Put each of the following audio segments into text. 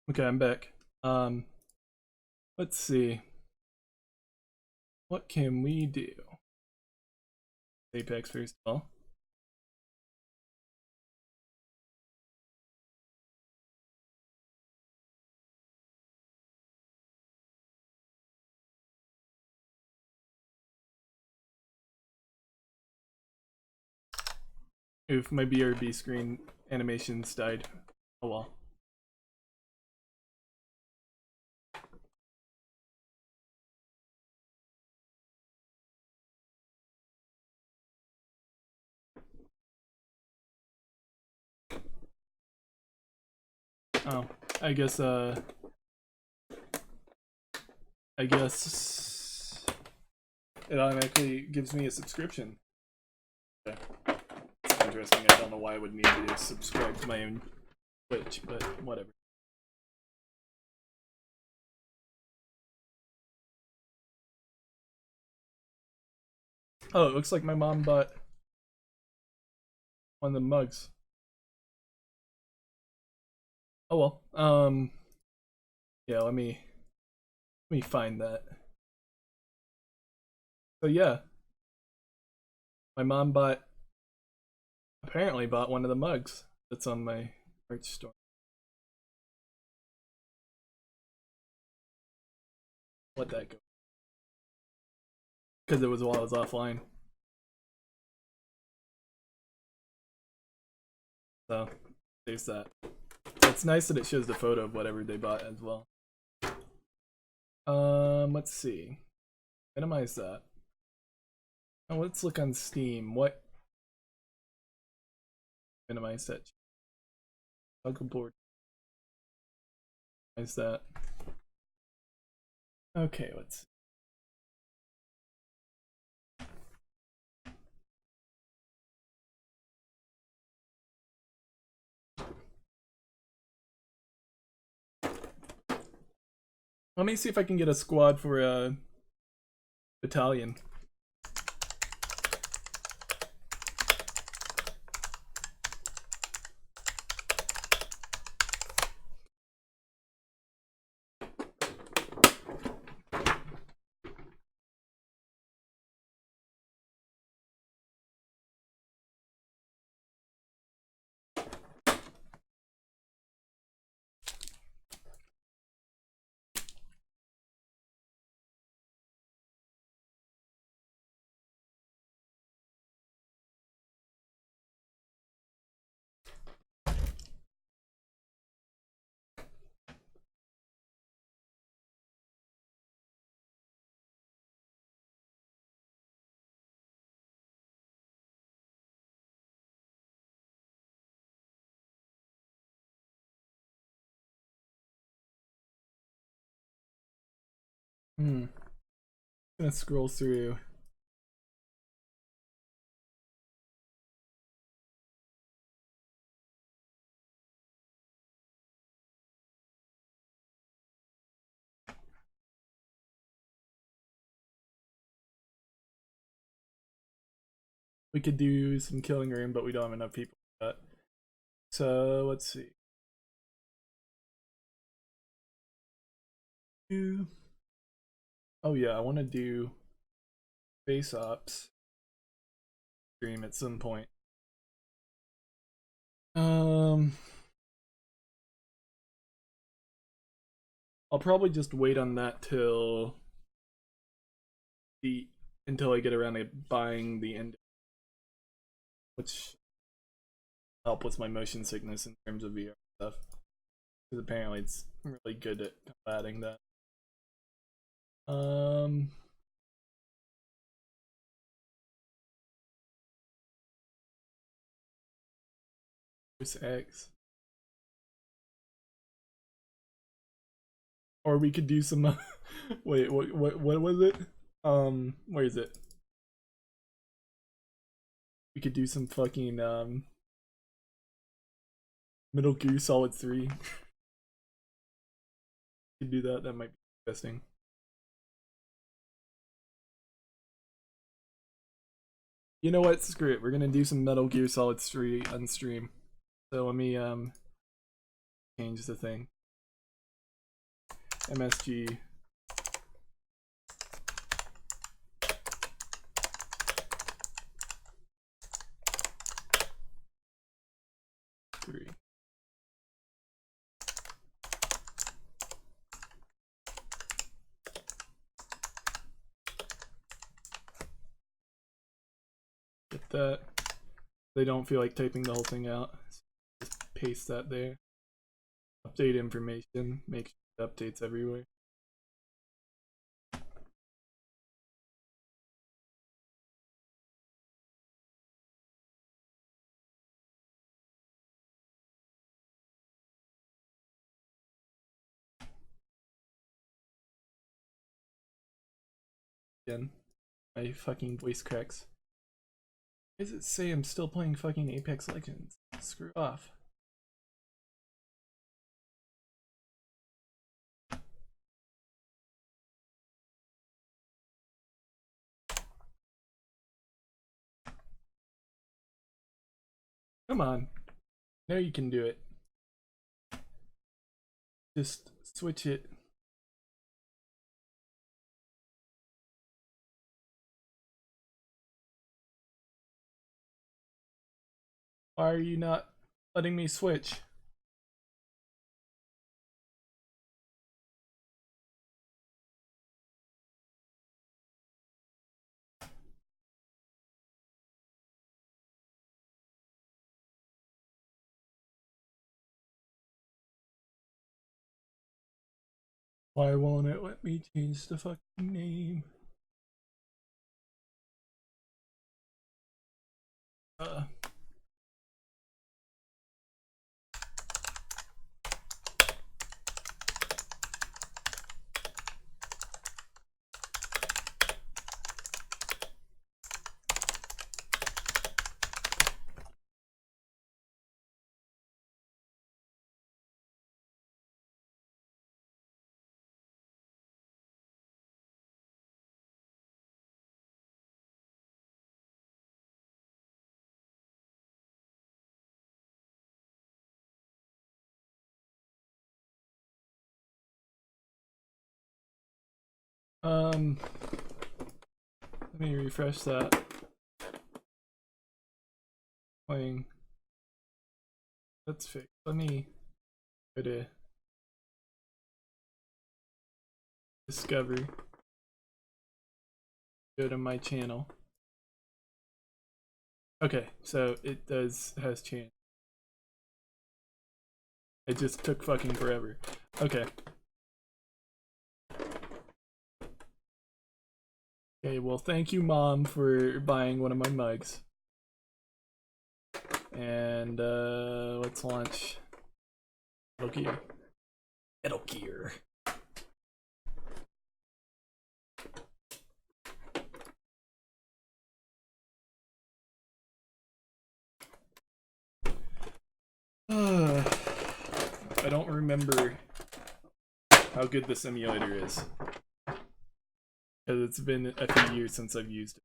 Okay, I'm back. Let's see. What can we do? Apex first of all. Oof, my BRB screen animations died. Oh well. Oh, I guess I guess it automatically gives me a subscription. Okay. It's interesting. I don't know why I would need to subscribe to my own Twitch, but whatever. Oh, it looks like my mom bought one of the mugs. Oh well. Yeah, let me find that. So yeah, my mom apparently bought one of the mugs that's on my merch store. Let that go. Because it was while I was offline. So there's that. It's nice that it shows the photo of whatever they bought as well. Let's see. Minimize that. Oh, let's look on Steam. What? Minimize that. Toggle board. Minimize that. Okay, let's see. Let me see if I can get a squad for a battalion. Hmm. I'm gonna scroll through. We could do some killing room, but we don't have enough people for that. So let's see. Oh yeah, I want to do face ops stream at some point. Um, I'll probably just wait on that the until I get around to buying the end, which help with my motion sickness in terms of VR stuff. Because apparently it's really good at combating that. Um, Where's X? Or we could do some. Wait, what was it? Where is it? We could do some fucking Metal Gear Solid 3. We could do that. That might be interesting. You know what? Screw it. We're gonna do some Metal Gear Solid 3 on stream. So let me change the thing. MSG. Three. Get that. They don't feel like typing the whole thing out. Just paste that there. Update information. Make sure it updates everywhere. Again, my fucking voice cracks. Why does it say I'm still playing fucking Apex Legends? Screw off. Come on. Now you can do it. Just switch it. Why are you not letting me switch? Why won't it let me change the fucking name? Let me refresh that. Playing. That's fixed. Let me go to Discovery. Go to my channel. Okay, so it has changed. It just took fucking forever. Okay. Okay, well thank you Mom for buying one of my mugs. And let's launch Metal Gear. Metal Gear. I don't remember how good the simulator is. Because it's been a few years since I've used it.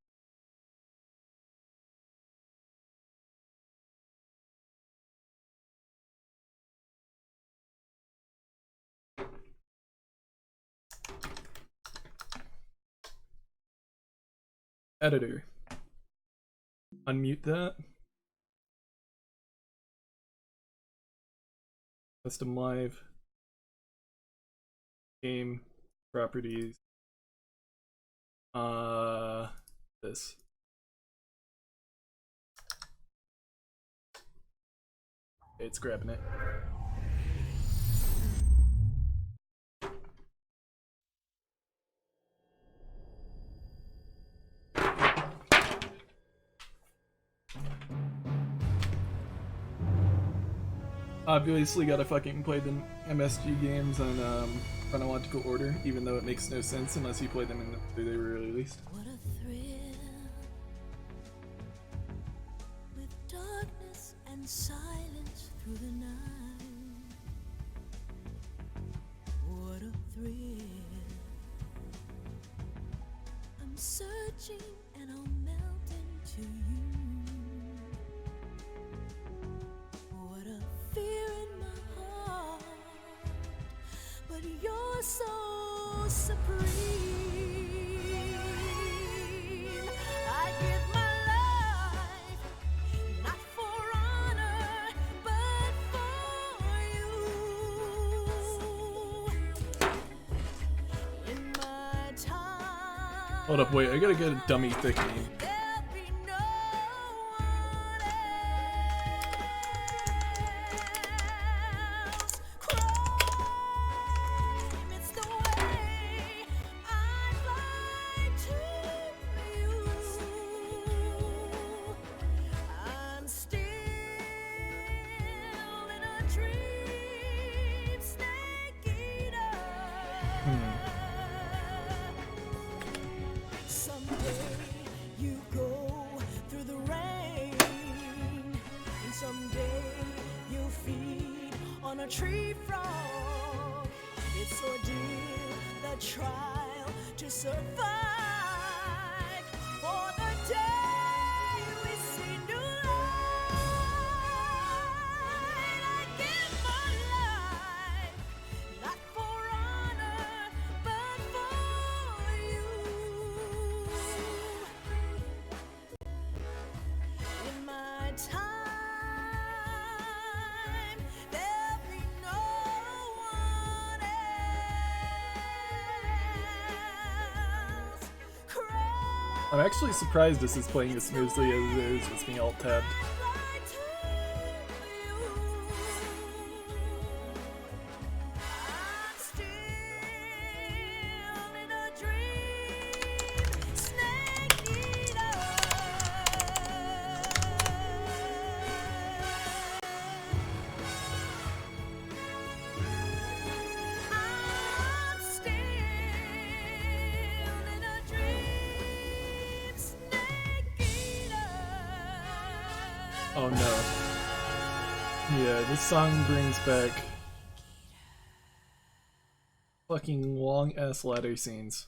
Editor. Unmute that. Custom live. Game. Properties. This. It's grabbing it. Obviously gotta fucking play the MSG games on chronological order, even though it makes no sense unless you play them in the order they were released. What a thrill, with darkness and silence through the night. What a thrill, I'm searching and I'll melt into you. What a fear in my heart, but you're so supreme. I give my life not for honor, but for you. In my time, Hold up, wait, I gotta get a dummy thick name. there'll be no one else. Crime, it's the way I fly to you. I'm still in a dream, snake eater. Someday you go through the rain, and someday you'll feed on a tree frog. It's ordeal, the trial to survive for the day we see new light. I give my life not for honor, but for you. In my time, there'll be no one else. I'm actually surprised this is playing as smoothly as it is with me alt-tabbed. Fly to you. I'm still in a dream, snake eater. I'm still in a dream, snake eater. Oh no. Yeah, this song brings back fucking long ass ladder scenes.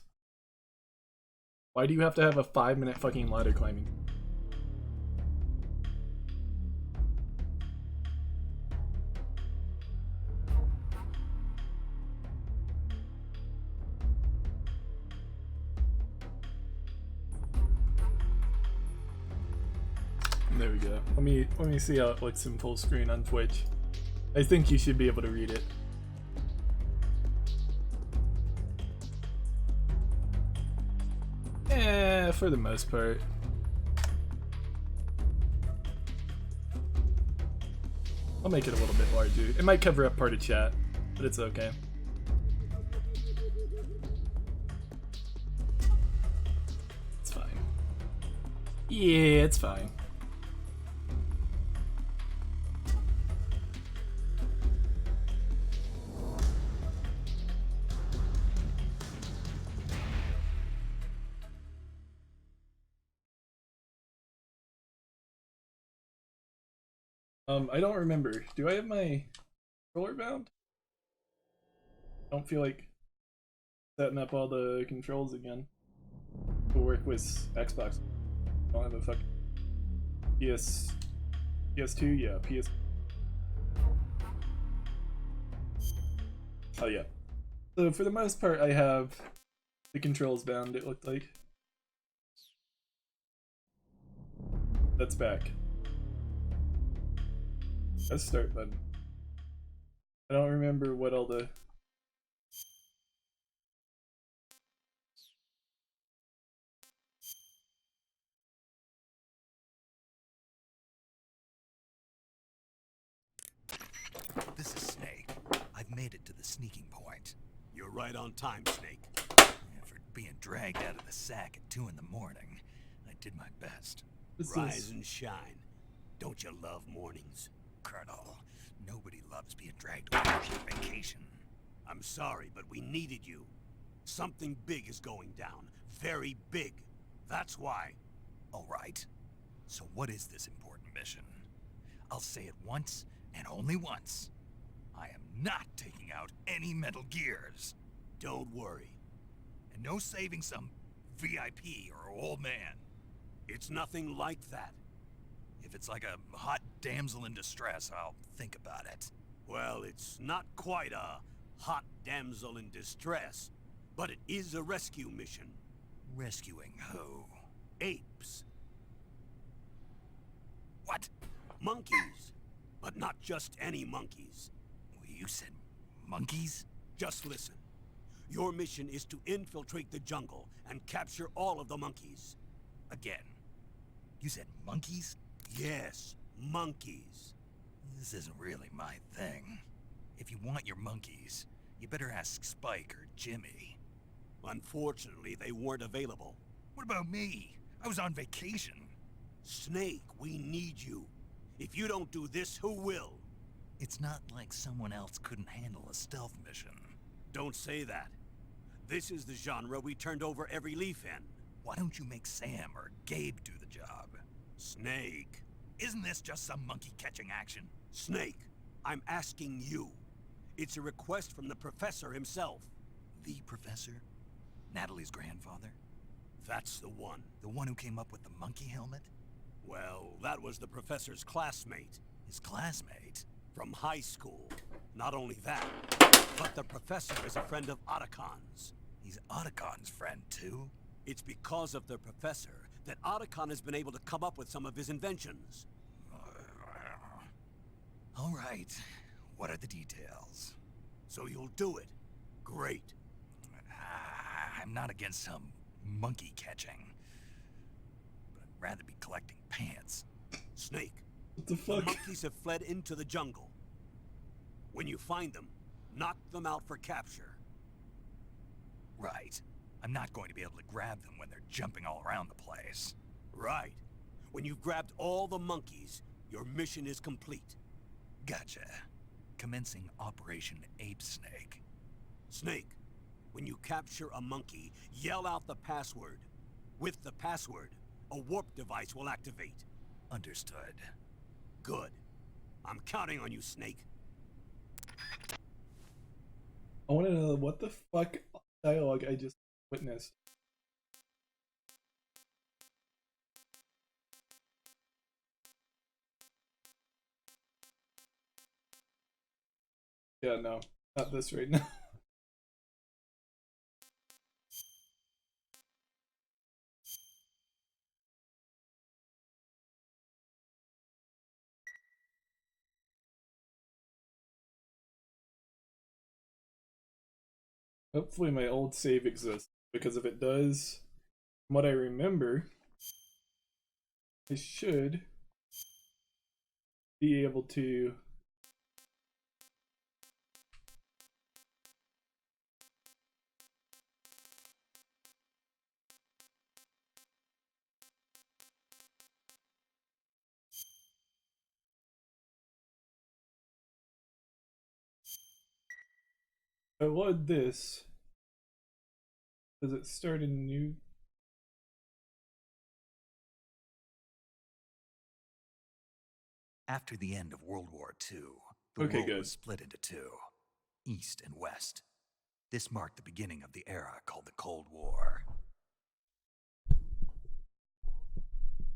Why do you have to have a 5-minute fucking ladder climbing? There we go. Let me see how it looks in full screen on Twitch. I think you should be able to read it. For the most part. I'll make it a little bit larger. It might cover up part of chat, but it's okay. It's fine. Yeah, it's fine. I don't remember. Do I have my controller bound? I don't feel like setting up all the controls again to work with Xbox. I don't have a fucking PS2, yeah, PS. Oh yeah. So for the most part, I have the controls bound. It looked like that's back. Let's start button. I don't remember what all the This is Snake. I've made it to the sneaking point. You're right on time, Snake. After being dragged out of the sack at 2 in the morning, I did my best. this Rise is and shine. Don't you love mornings? Colonel, nobody loves being dragged away from your vacation. I'm sorry, but we needed you. Something big is going down. Very big. That's why. All right. So what is this important mission? I'll say it once and only once. I am not taking out any Metal Gears. Don't worry. And no saving some VIP or old man. It's nothing like that. If it's like a hot damsel in distress, I'll think about it. Well, it's not quite a hot damsel in distress. But it is a rescue mission. Rescuing who? Apes. What? Monkeys. But not just any monkeys. You said monkeys? Just listen. Your mission is to infiltrate the jungle and capture all of the monkeys. Again. You said monkeys? Yes, monkeys. This isn't really my thing. If you want your monkeys, you better ask Spike or Jimmy. Unfortunately, they weren't available. What about me? I was on vacation. Snake, we need you. If you don't do this, who will? It's not like someone else couldn't handle a stealth mission. Don't say that. This is the genre we turned over every leaf in. Why don't you make Sam or Gabe do the job? Snake. Isn't this just some monkey catching action? Snake, I'm asking you. It's a request from the professor himself. The professor? Natalie's grandfather? That's the one. The one who came up with the monkey helmet? Well, that was the professor's classmate. His classmate? From high school. Not only that, but the professor is a friend of Otacon's. He's Otacon's friend, too? It's because of the professor that Otacon has been able to come up with some of his inventions. All right. What are the details? So you'll do it. Great. I'm not against some monkey catching. But I'd rather be collecting pants. Snake, What the the fuck? monkeys have fled into the jungle. When you find them, knock them out for capture. Right. I'm not going to be able to grab them when they're jumping all around the place. Right. When you've grabbed all the monkeys, your mission is complete. Gotcha. Commencing Operation Ape Snake. Snake, when you capture a monkey, yell out the password. With the password, a warp device will activate. Understood. Good. I'm counting on you, Snake. I want to know what the fuck dialogue I just witnessed. Yeah, no, not this right now. Hopefully my old save exists, because if it does, from what I remember, I should be able to if I load this, does it start a new? After the end of World War II, the Okay, world good. was split into two, East and West. This marked the beginning of the era called the Cold War.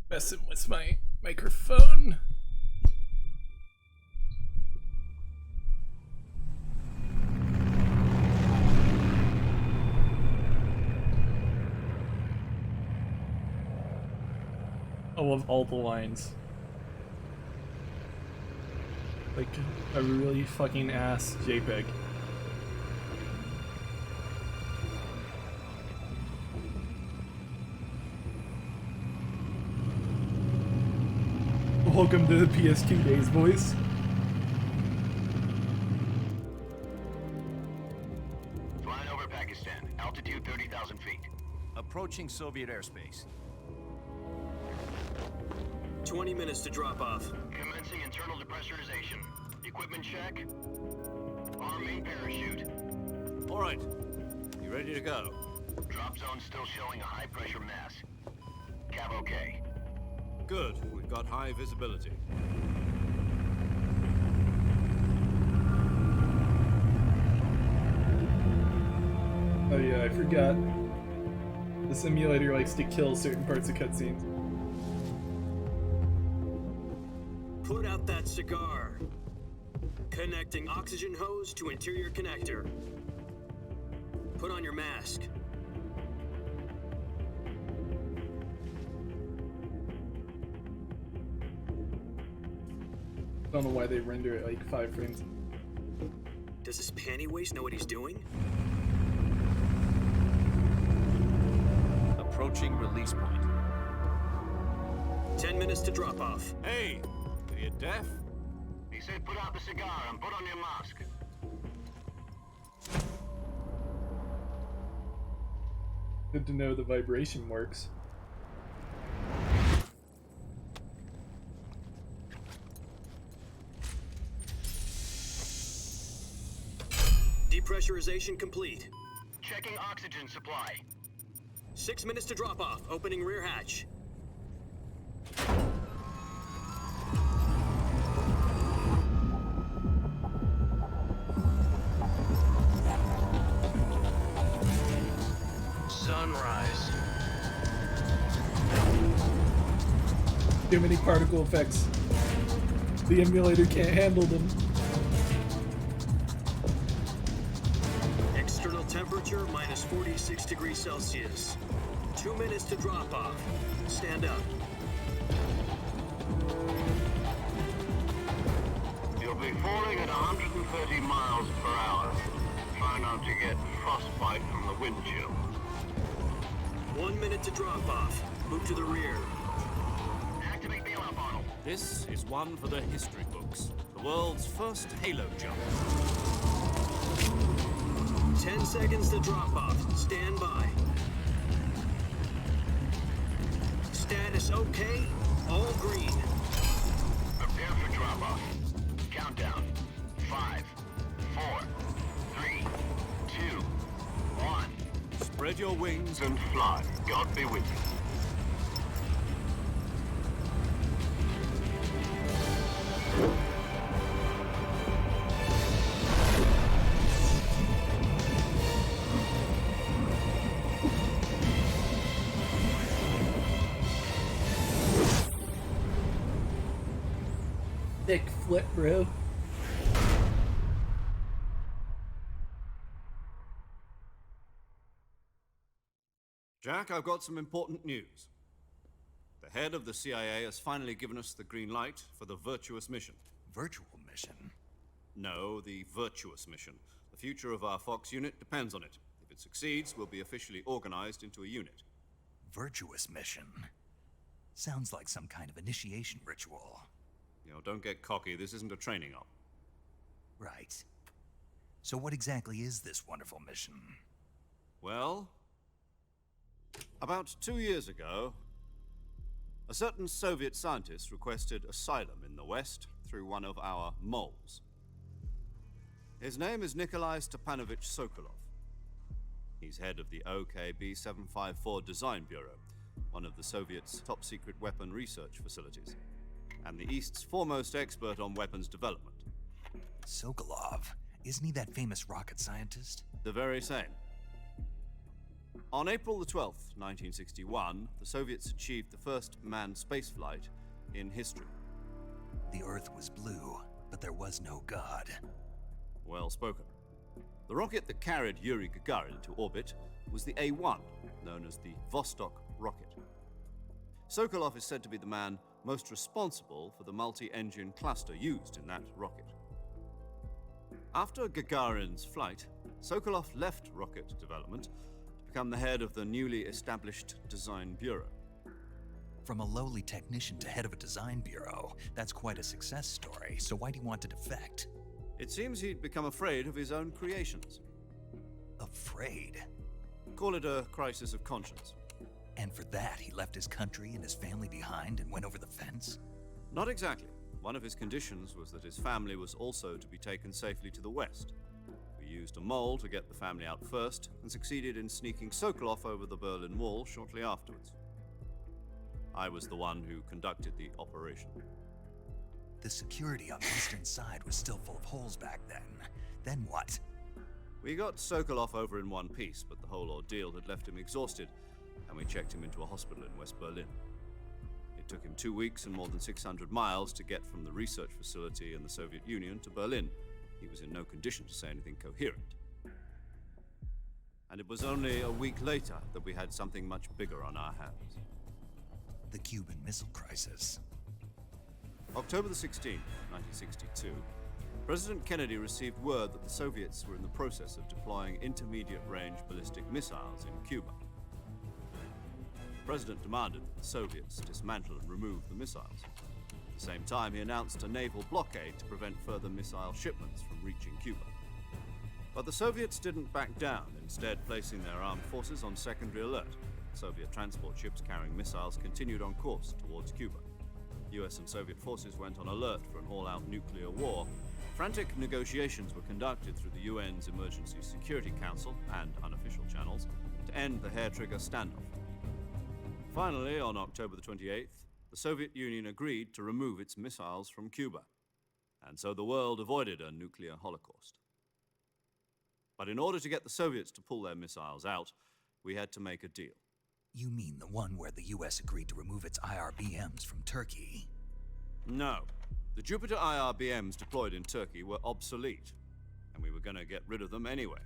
Messing with my microphone. I love all the lines. Like a really fucking ass JPEG. Welcome to the PS2 days, boys. Flying over Pakistan, altitude 30,000 feet. Approaching Soviet airspace. 20 minutes to drop off. Commencing internal depressurization. Equipment check. Arm main parachute. All right. You ready to go? Drop zone still showing a high pressure mass. Cav okay. Good. We've got high visibility. Oh yeah, I forgot. The simulator likes to kill certain parts of cutscenes. Put out that cigar. Connecting oxygen hose to interior connector. Put on your mask. I don't know why they render it like 5 frames. Does this panty waist know what he's doing? Approaching release point. 10 minutes to drop off. Hey! Are you deaf? He said put out the cigar and put on your mask. Good to know the vibration works. Depressurization complete. Checking oxygen supply. 6 minutes to drop off. Opening rear hatch. Sunrise. Too many particle effects. The emulator can't handle them. External temperature minus 46 degrees Celsius. 2 minutes to drop off. Stand up. You'll be falling at 130 miles per hour. Try not to get frostbite from the wind chill. 1 minute to drop off. Move to the rear. Activate the alarm bottle. This is one for the history books. The world's first halo jump. 10 seconds to drop off. Stand by. Status okay. All green. Prepare for drop-off. Countdown. 5, 4, 3, 2, 1. Spread your wings And fly. God be with you. Thick flip, bro. Jack, I've got some important news. The head of the CIA has finally given us the green light for the Virtuous mission. Virtual mission? No, the Virtuous mission. The future of our Fox unit depends on it. If it succeeds, we'll be officially organized into a unit. Virtuous mission? Sounds like some kind of initiation ritual. You know, don't get cocky. This isn't a training op. Right. So what exactly is this wonderful mission? Well, about 2 years ago, a certain Soviet scientist requested asylum in the West through one of our moles. His name is Nikolai Stepanovich Sokolov. He's head of the OKB-754 Design Bureau, one of the Soviets' top-secret weapon research facilities, and the East's foremost expert on weapons development. Sokolov? Isn't he that famous rocket scientist? The very same. On April the 12th, 1961, the Soviets achieved the first manned spaceflight in history. The Earth was blue, but there was no God. Well spoken. The rocket that carried Yuri Gagarin into orbit was the A-1, known as the Vostok rocket. Sokolov is said to be the man most responsible for the multi-engine cluster used in that rocket. After Gagarin's flight, Sokolov left rocket development to become the head of the newly established Design Bureau. From a lowly technician to head of a design bureau, that's quite a success story, so why'd he want to defect? It seems he'd become afraid of his own creations. Afraid? Call it a crisis of conscience. And for that, he left his country and his family behind and went over the fence? Not exactly. One of his conditions was that his family was also to be taken safely to the West. We used a mole to get the family out first, and succeeded in sneaking Sokolov over the Berlin Wall shortly afterwards. I was the one who conducted the operation. The security on the eastern side was still full of holes back then. Then what? We got Sokolov over in one piece, but the whole ordeal had left him exhausted, and we checked him into a hospital in West Berlin. It took him 2 weeks and more than 600 miles to get from the research facility in the Soviet Union to Berlin. He was in no condition to say anything coherent. And it was only a week later that we had something much bigger on our hands. The Cuban Missile Crisis. October the 16th, 1962, President Kennedy received word that the Soviets were in the process of deploying intermediate-range ballistic missiles in Cuba. The President demanded that the Soviets dismantle and remove the missiles. At the same time, he announced a naval blockade to prevent further missile shipments from reaching Cuba. But the Soviets didn't back down, instead placing their armed forces on secondary alert. Soviet transport ships carrying missiles continued on course towards Cuba. US and Soviet forces went on alert for an all-out nuclear war. Frantic negotiations were conducted through the UN's Emergency Security Council and unofficial channels to end the hair-trigger standoff. Finally, on October the 28th, the Soviet Union agreed to remove its missiles from Cuba, and so the world avoided a nuclear holocaust. But in order to get the Soviets to pull their missiles out, we had to make a deal. You mean the one where the US agreed to remove its IRBMs from Turkey? No. The Jupiter IRBMs deployed in Turkey were obsolete, and we were going to get rid of them anyway.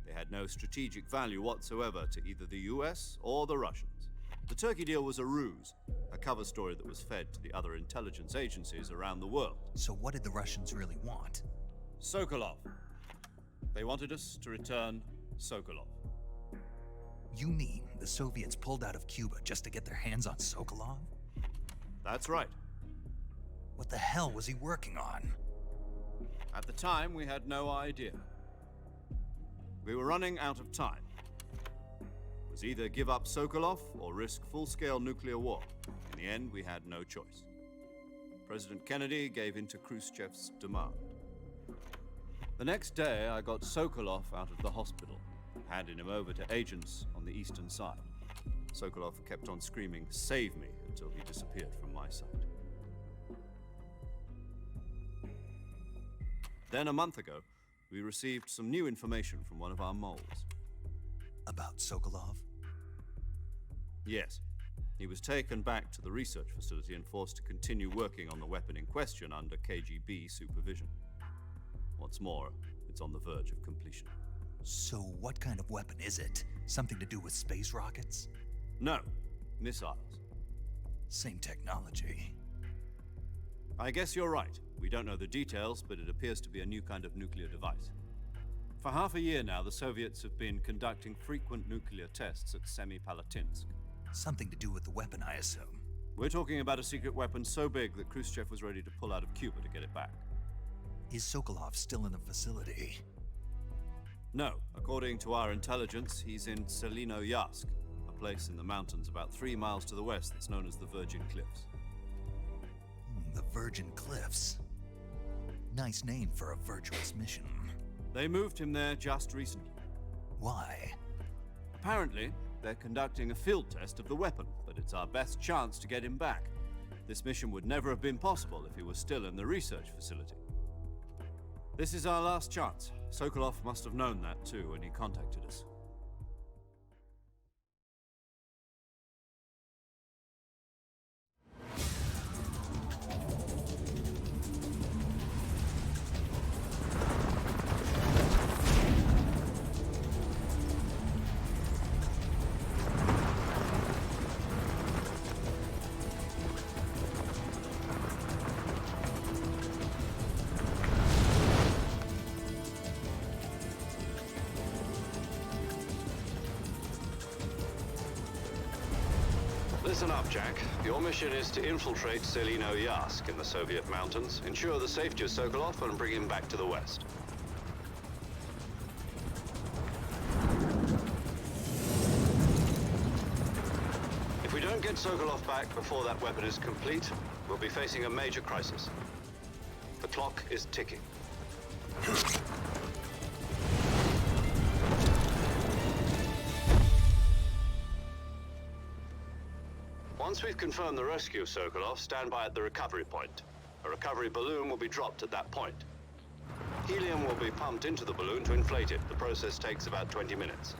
They had no strategic value whatsoever to either the US or the Russians. The Turkey deal was a ruse, a cover story that was fed to the other intelligence agencies around the world. So what did the Russians really want? Sokolov. They wanted us to return Sokolov. You mean the Soviets pulled out of Cuba just to get their hands on Sokolov? That's right. What the hell was he working on? At the time, we had no idea. We were running out of time. It was either give up Sokolov or risk full-scale nuclear war. In the end, we had no choice. President Kennedy gave in to Khrushchev's demand. The next day, I got Sokolov out of the hospital, handing him over to agents on the eastern side. Sokolov kept on screaming, "Save me," until he disappeared from my sight. Then, a month ago, we received some new information from one of our moles. About Sokolov? Yes. He was taken back to the research facility and forced to continue working on the weapon in question under KGB supervision. What's more, it's on the verge of completion. So what kind of weapon is it? Something to do with space rockets? No, missiles. Same technology. I guess you're right. We don't know the details, but it appears to be a new kind of nuclear device. For half a year now, the Soviets have been conducting frequent nuclear tests at Semipalatinsk. Something to do with the weapon, I assume. We're talking about a secret weapon so big that Khrushchev was ready to pull out of Cuba to get it back. Is Sokolov still in the facility? No, according to our intelligence, he's in Selinoyarsk, a place in the mountains about 3 miles to the west that's known as the Virgin Cliffs. The Virgin Cliffs. Nice name for a virtuous mission. They moved him there just recently. Why? Apparently, they're conducting a field test of the weapon, but it's our best chance to get him back. This mission would never have been possible if he was still in the research facility. This is our last chance. Sokolov must have known that too when he contacted us. Listen up, Jack. Your mission is to infiltrate Selinoyarsk in the Soviet mountains, ensure the safety of Sokolov, and bring him back to the west. If we don't get Sokolov back before that weapon is complete, we'll be facing a major crisis. The clock is ticking. Once we've confirmed the rescue of Sokolov, stand by at the recovery point. A recovery balloon will be dropped at that point. Helium will be pumped into the balloon to inflate it. The process takes about 20 minutes.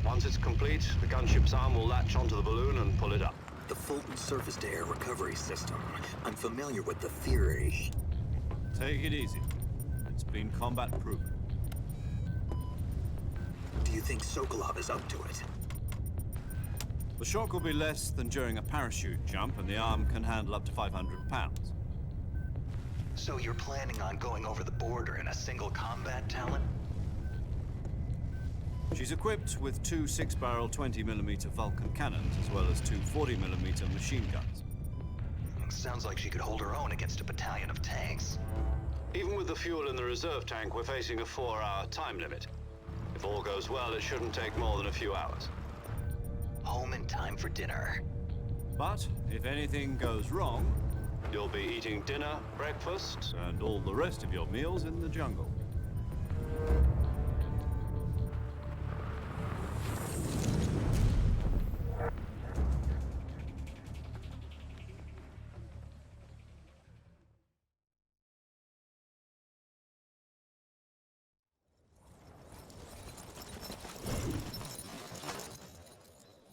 Once it's complete, the gunship's arm will latch onto the balloon and pull it up. The Fulton surface-to-air recovery system. I'm familiar with the theory. Take it easy. It's been combat-proven. you think Sokolov is up to it? The shock will be less than during a parachute jump, and the arm can handle up to 500 pounds. So you're planning on going over the border in a single combat talent? She's equipped with two 6-barrel 20mm Vulcan cannons, as well as two 40mm machine guns. Sounds like she could hold her own against a battalion of tanks. Even with the fuel in the reserve tank, we're facing a 4-hour time limit. If all goes well, it shouldn't take more than a few hours. Home in time for dinner. But if anything goes wrong, You'll be eating dinner, breakfast. and all the rest of your meals in the jungle.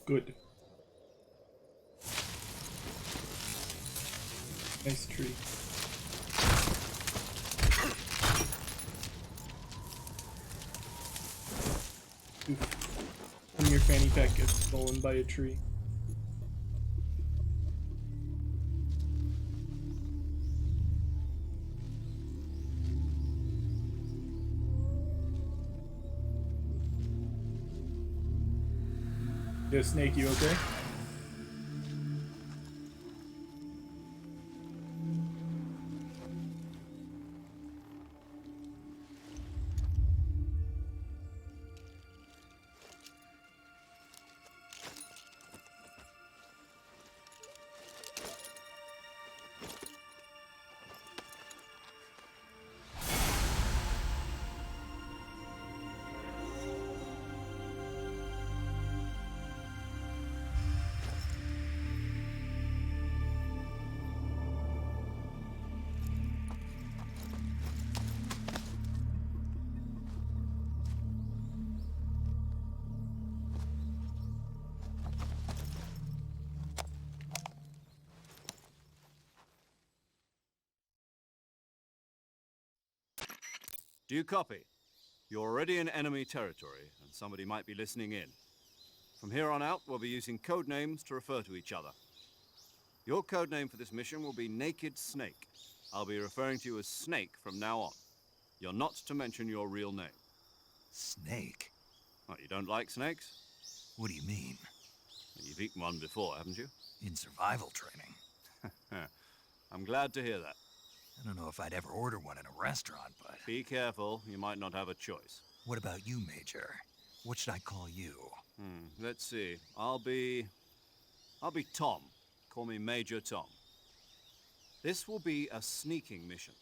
Good. Nice tree. Oof. And your fanny pack gets stolen by a tree. Yo, Snake, you okay? Do you copy? You're already in enemy territory, and somebody might be listening in. From here on out, we'll be using code names to refer to each other. Your code name for this mission will be Naked Snake. I'll be referring to you as Snake from now on. You're not to mention your real name. Snake? What, you don't like snakes? What do you mean? You've eaten one before, haven't you? In survival training? I'm glad to hear that. I don't know if I'd ever order one in a restaurant, but... Be careful, you might not have a choice. What about you, Major? What should I call you? Let's see. I'll be Tom. Call me Major Tom. This will be a sneaking mission.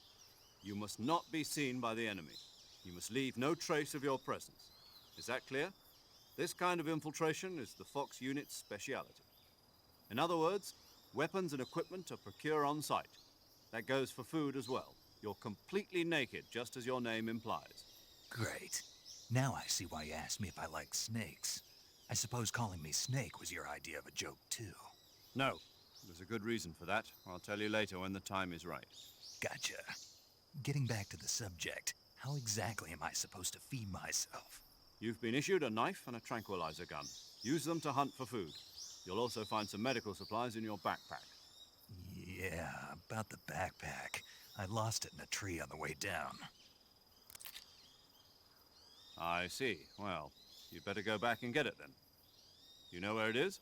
You must not be seen by the enemy. You must leave no trace of your presence. Is that clear? This kind of infiltration is the Fox unit's speciality. In other words, weapons and equipment are procured on site. That goes for food as well. You're completely naked, just as your name implies. Great. Now I see why you asked me if I like snakes. I suppose calling me Snake was your idea of a joke, too. No, there's a good reason for that. I'll tell you later when the time is right. Gotcha. Getting back to the subject, how exactly am I supposed to feed myself? You've been issued a knife and a tranquilizer gun. Use them to hunt for food. You'll also find some medical supplies in your backpack. Yeah, about the backpack. I lost it in a tree on the way down. I see. Well, you'd better go back and get it then. You know where it is?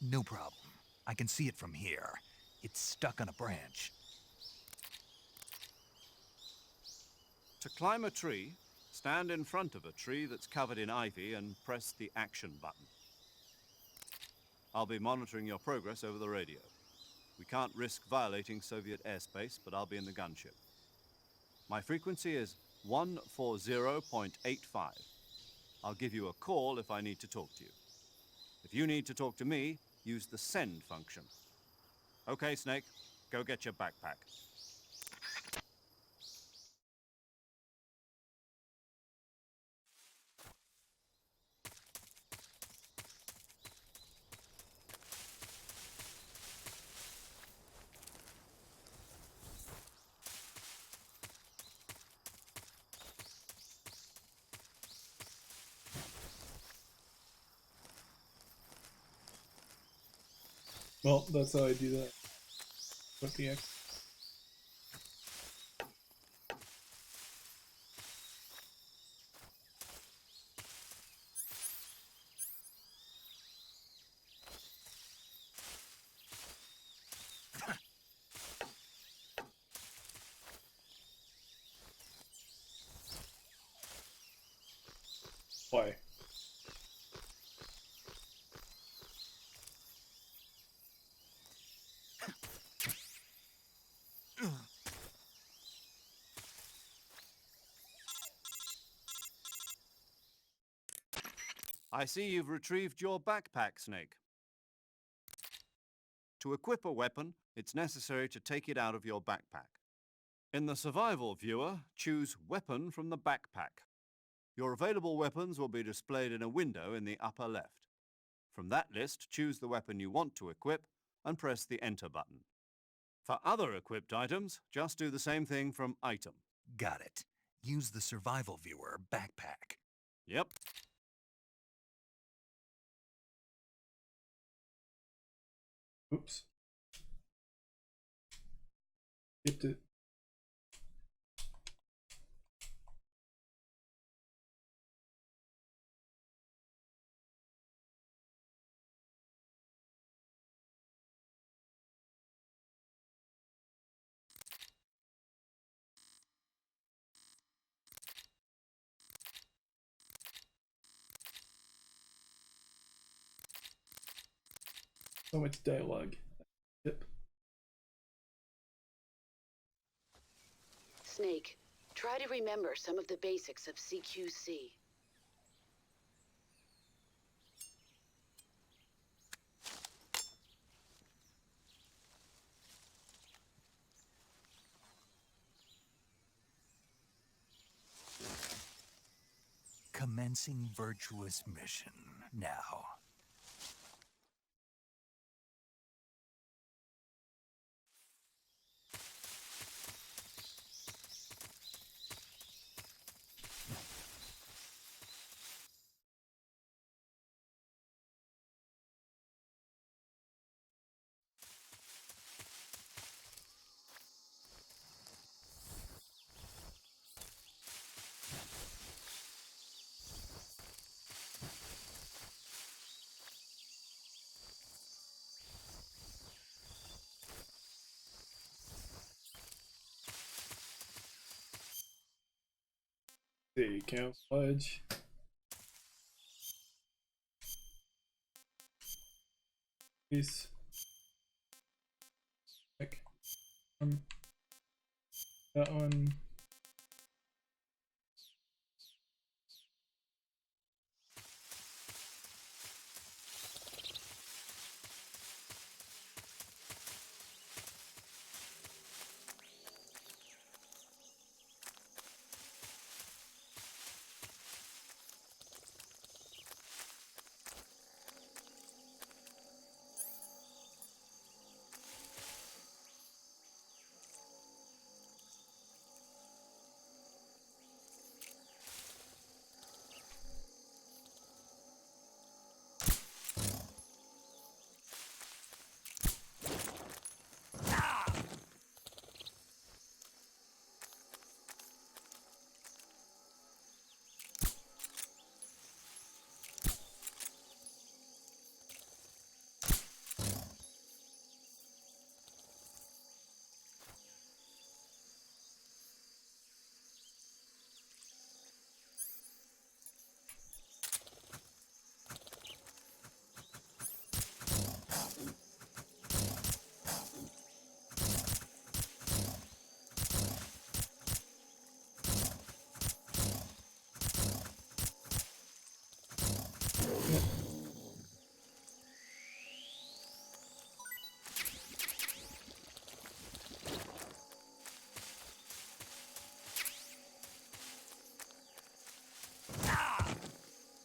No problem. I can see it from here. It's stuck on a branch. To climb a tree, stand in front of a tree that's covered in ivy and press the action button. I'll be monitoring your progress over the radio. We can't risk violating Soviet airspace, but I'll be in the gunship. My frequency is 140.85. I'll give you a call if I need to talk to you. If you need to talk to me, use the send function. Okay, Snake, go get your backpack. Well, that's how I do that. Put the X. Why? I see you've retrieved your backpack, Snake. To equip a weapon, it's necessary to take it out of your backpack. In the survival viewer, choose Weapon from the backpack. Your available weapons will be displayed in a window in the upper left. From that list, choose the weapon you want to equip and press the Enter button. For other equipped items, just do the same thing from Item. Got it. Use the survival viewer backpack. Yep. Oops. Skipped it. So much dialogue. Yep. Snake, try to remember some of the basics of CQC. Commencing virtuous mission now. See, camouflage. Peace. Check. That one.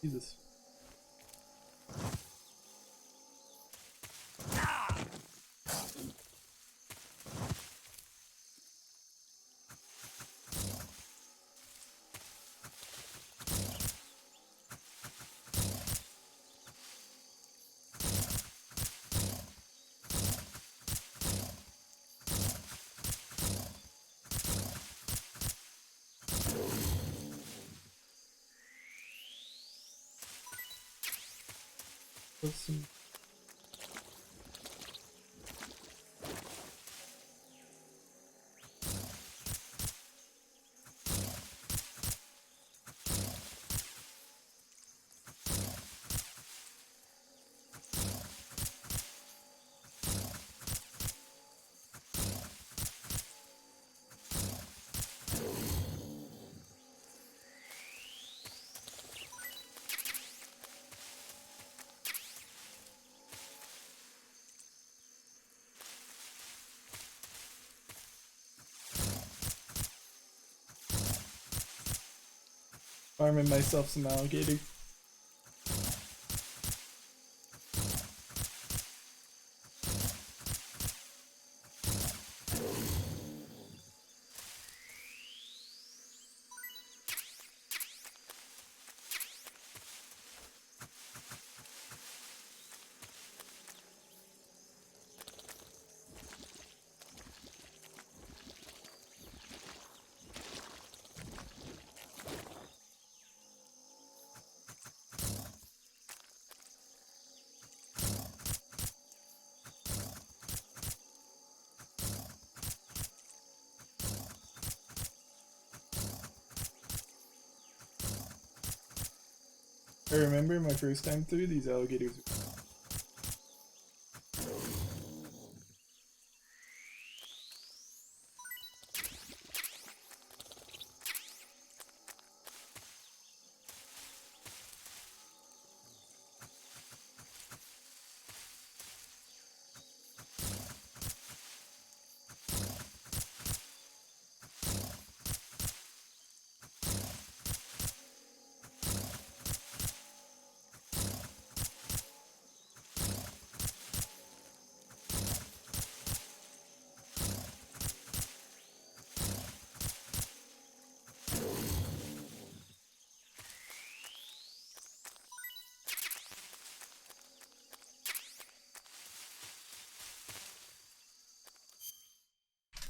Jesus. Put some. Farming myself some alligator. I remember my first time through, these alligators.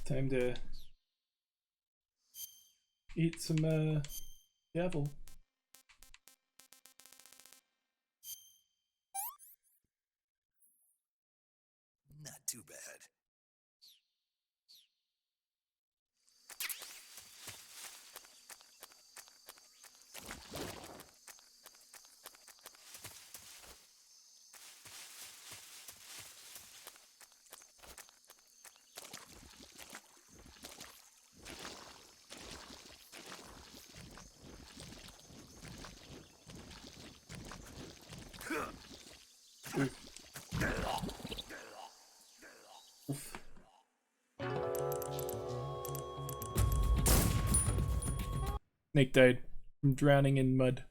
Time to eat some gavel. Not too bad. Oof. Snake died from drowning in mud.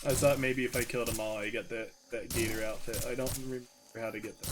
I thought maybe if I killed them all, I get that gator outfit. I don't remember how to get that.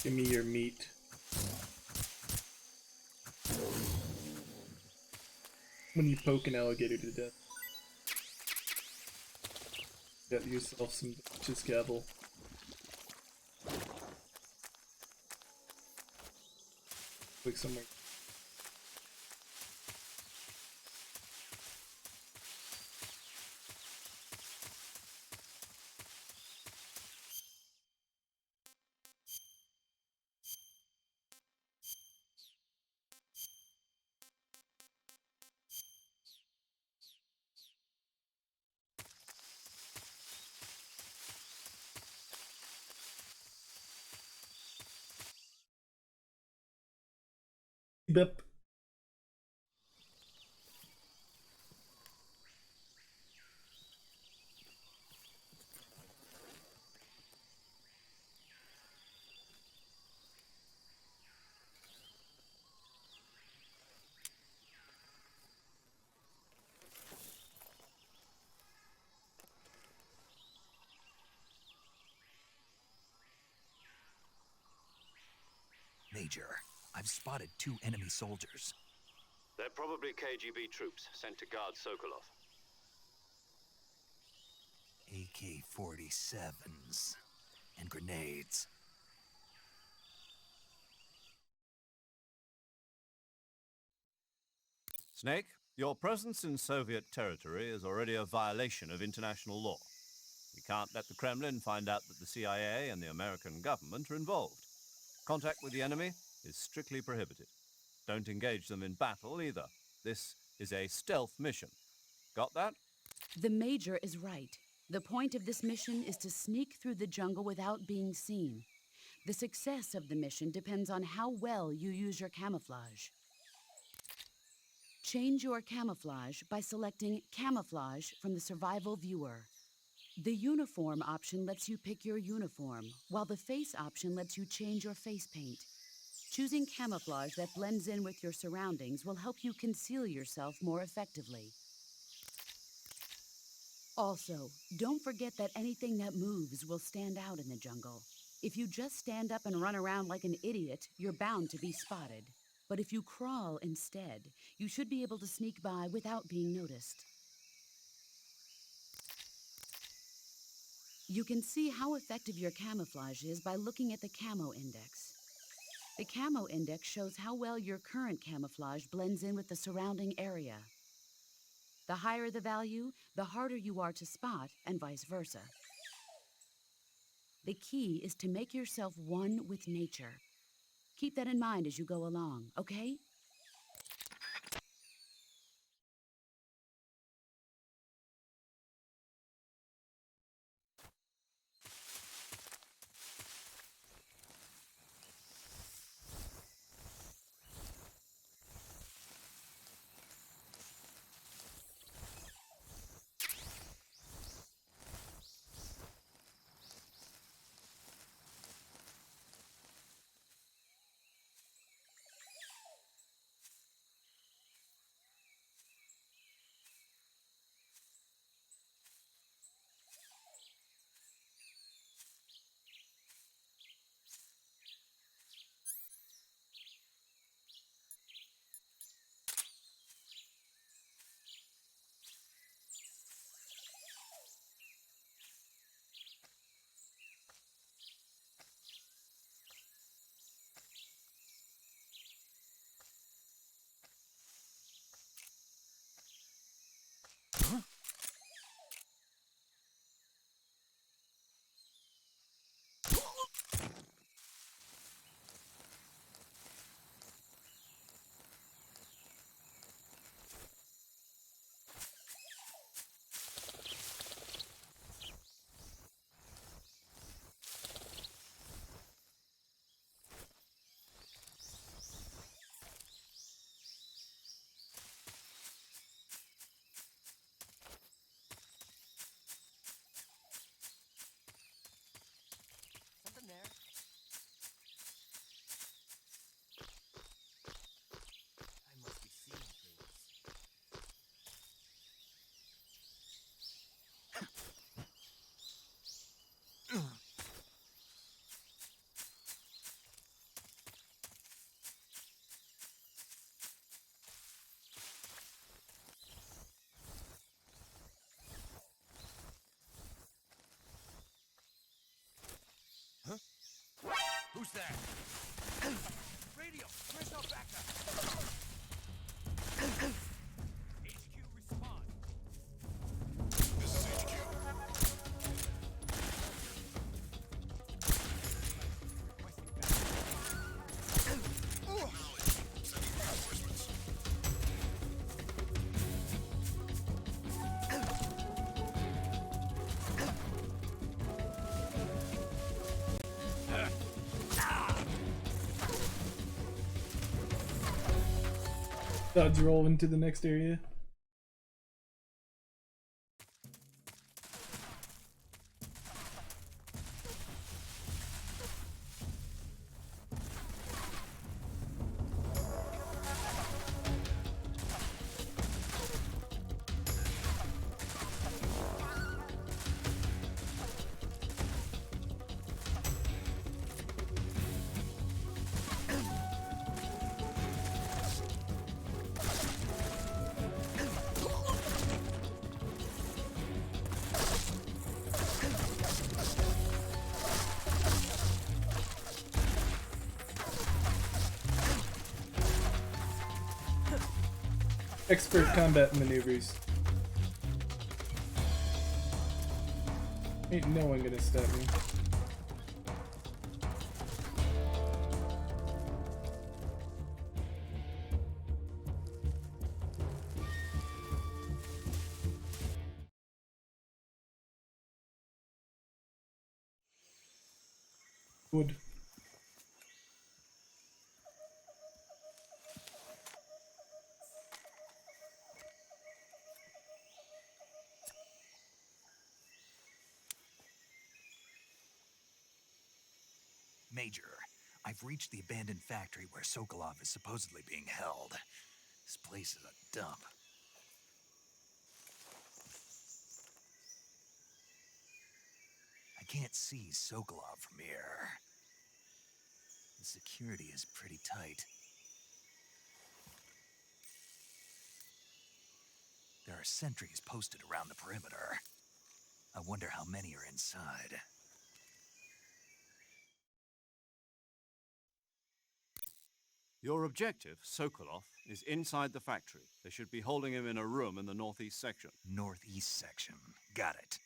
Give me your meat. When you poke an alligator to death. Get yourself some delicious gavel. Click somewhere. Bip. Major, I've spotted 2 enemy soldiers. They're probably KGB troops sent to guard Sokolov. AK-47s and grenades. Snake, your presence in Soviet territory is already a violation of international law. We can't let the Kremlin find out that the CIA and the American government are involved. Contact with the enemy is strictly prohibited. Don't engage them in battle either. This is a stealth mission. Got that? The Major is right. The point of this mission is to sneak through the jungle without being seen. The success of the mission depends on how well you use your camouflage. Change your camouflage by selecting Camouflage from the Survival Viewer. The Uniform option lets you pick your uniform, while the Face option lets you change your face paint. Choosing camouflage that blends in with your surroundings will help you conceal yourself more effectively. Also, don't forget that anything that moves will stand out in the jungle. If you just stand up and run around like an idiot, you're bound to be spotted. But if you crawl instead, you should be able to sneak by without being noticed. You can see how effective your camouflage is by looking at the Camo Index. The Camo Index shows how well your current camouflage blends in with the surrounding area. The higher the value, the harder you are to spot, and vice versa. The key is to make yourself one with nature. Keep that in mind as you go along, okay? Dodge roll into the next area. Expert combat maneuvers. Ain't no one gonna stop me. Good. Major, I've reached the abandoned factory where Sokolov is supposedly being held. This place is a dump. I can't see Sokolov from here. The security is pretty tight. There are sentries posted around the perimeter. I wonder how many are inside. Your objective, Sokolov, is inside the factory. They should be holding him in a room in the northeast section. Northeast section. Got it.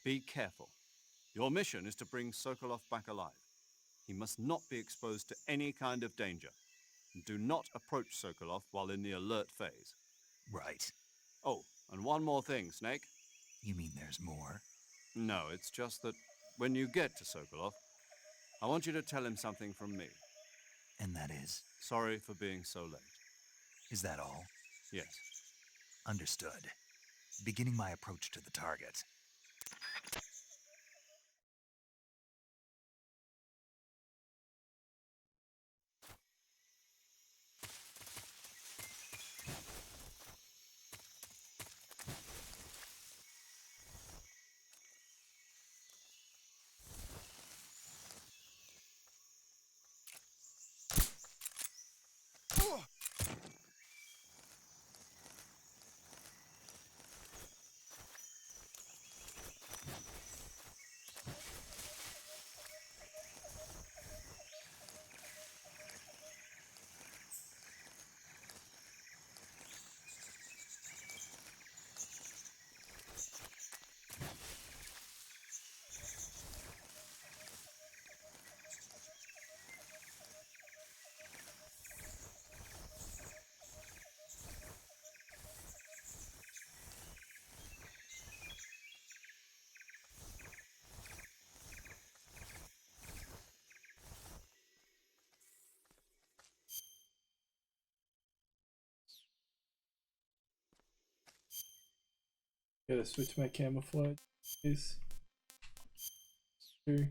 Be careful. Your mission is to bring Sokolov back alive. He must not be exposed to any kind of danger. And do not approach Sokolov while in the alert phase. Right. Oh, and one more thing, Snake. You mean there's more? No, it's just that when you get to Sokolov, I want you to tell him something from me. And that is? Sorry for being so late. Is that all? Yes. Understood. Beginning my approach to the target. Gotta switch my camouflage. Please. Sure.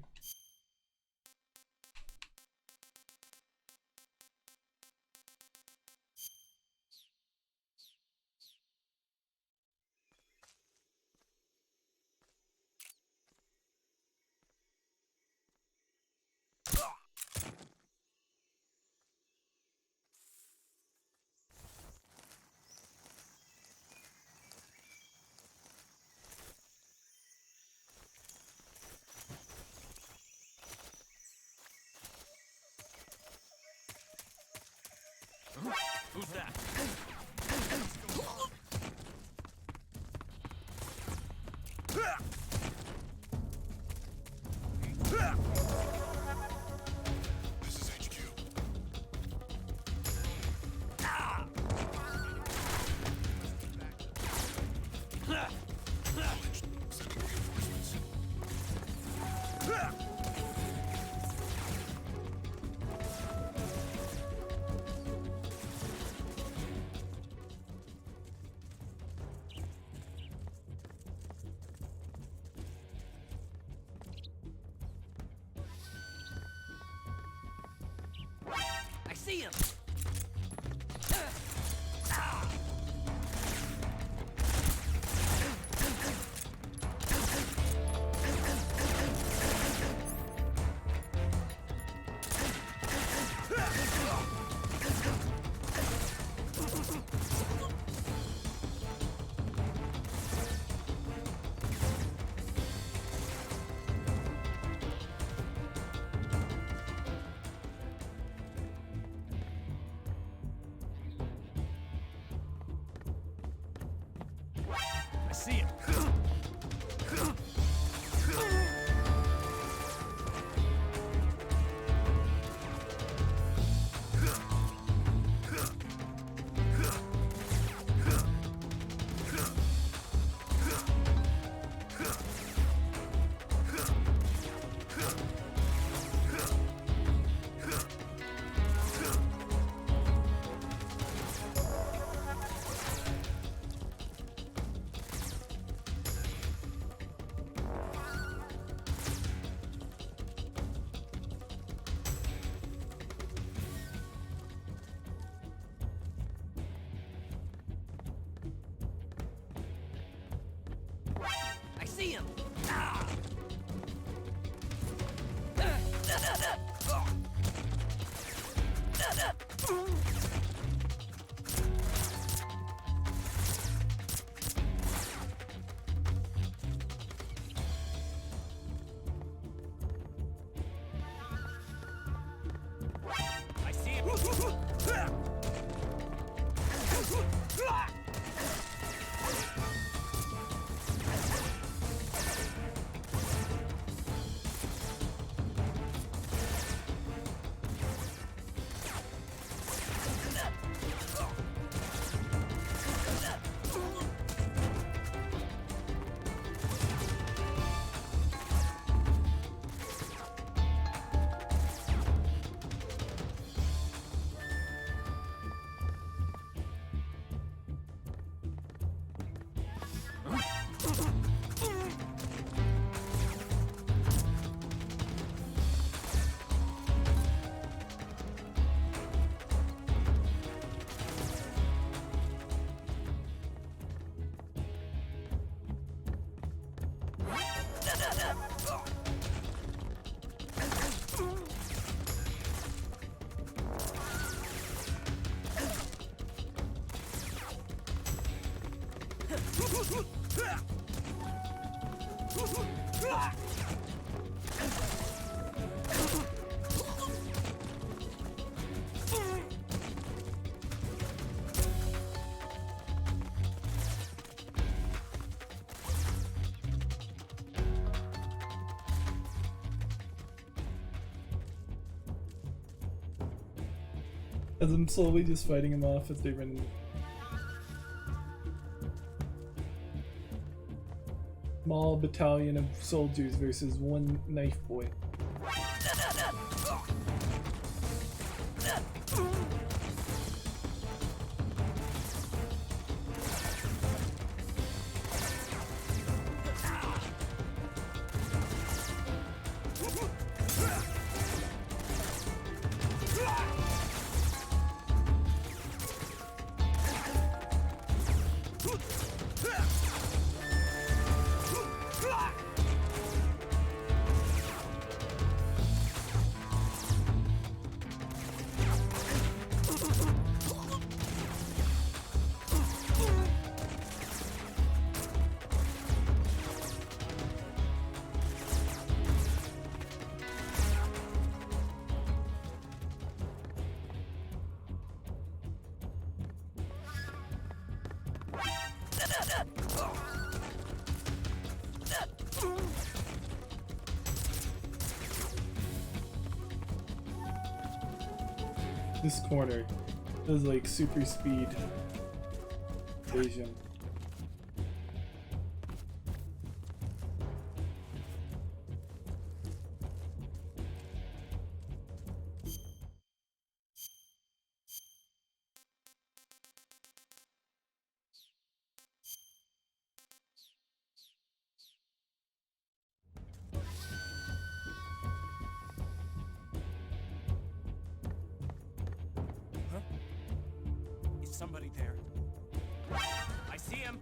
Who's that? This is HQ. Sending reinforcements. see him! I see him. I see him! I see him! As I'm slowly just fighting him off as they run. Small battalion of soldiers versus one knife boy. This corner does like super speed evasion. somebody there. I see him.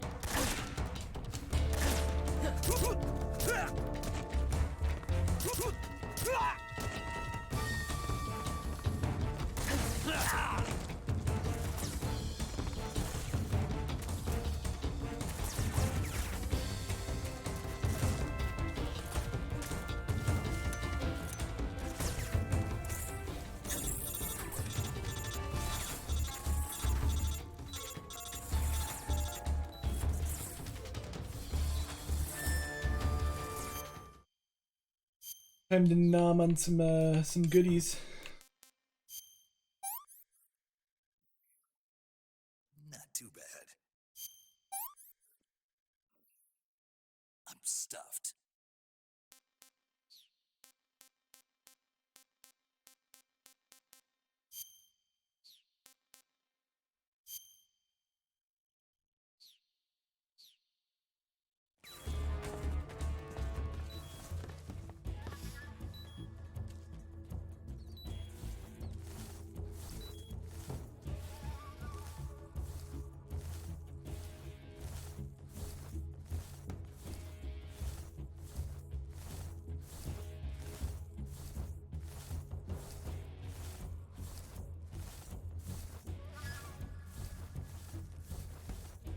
Time to nom on some goodies. Not too bad. I'm stuffed.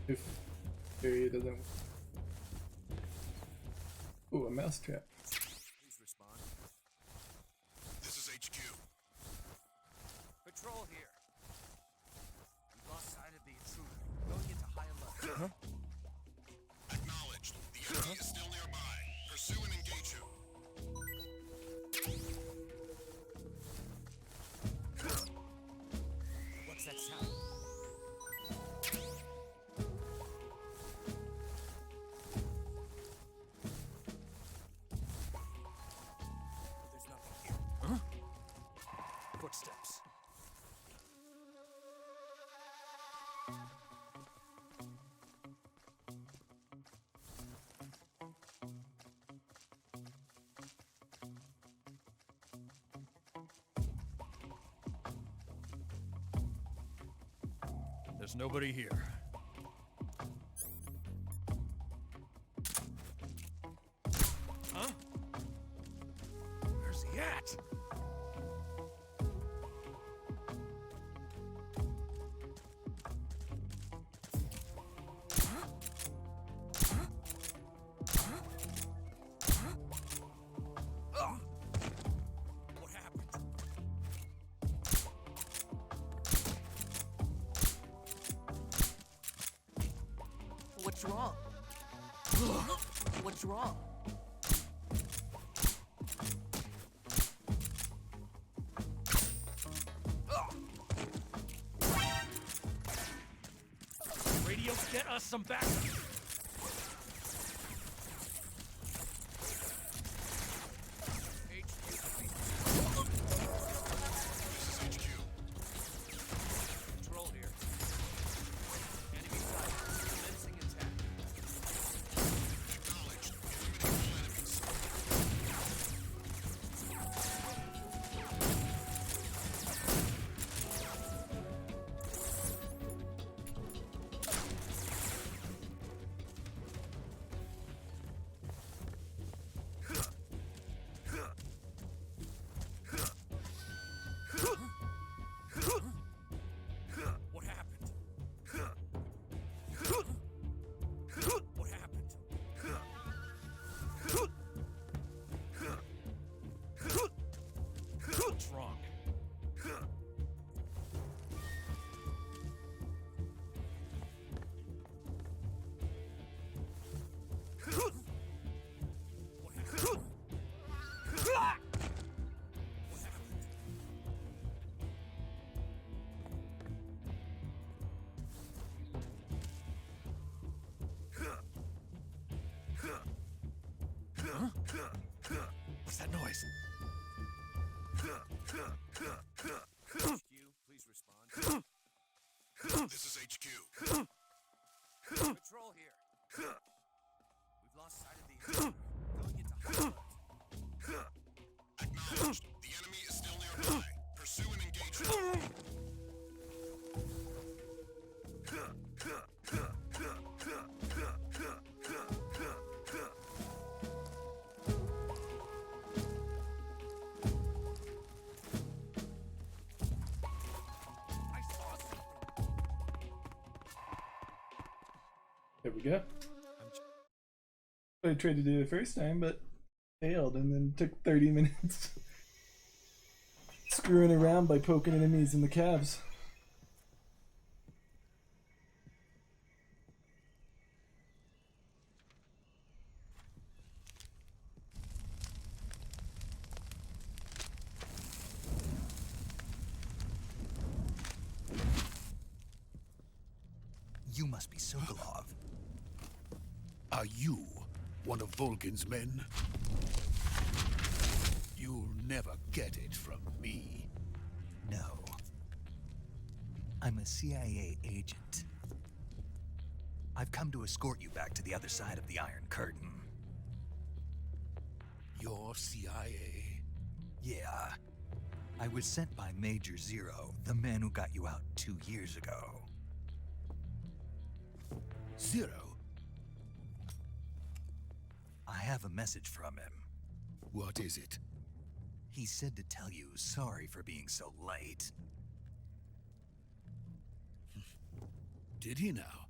If area doesn't. Ooh, a mousetrap. Please respond. This is HQ. Patrol here. We lost sight of the intruder. Going into high alert. Acknowledged. The enemy is still nearby. Pursue and engage him. What's that sound? There's nothing here. Huh? Footsteps. There's nobody here. Huh? Where's he at? What happened? What's wrong? What's wrong? Radio, get us some backup. Patrol here. Enemy sight. Commencing attack. What happened? What happened? What's wrong? What happened? What happened? What's that noise? HQ, please respond. This is HQ. Patrol here. We've lost sight of the intruder. Going into high alert. Acknowledged. The enemy is still nearby. Pursue and engage him. There we go. I tried to do it the first time, but failed, and then took 30 minutes screwing around by poking enemies in the calves. You must be Sokolov. Are you one of Volgin's men? You'll never get it from me. No. I'm a CIA agent. I've come to escort you back to the other side of the Iron Curtain. You're CIA? Yeah. I was sent by Major Zero, the man who got you out 2 years ago. Zero? I have a message from him. What is it? He said to tell you sorry for being so late. Did he now?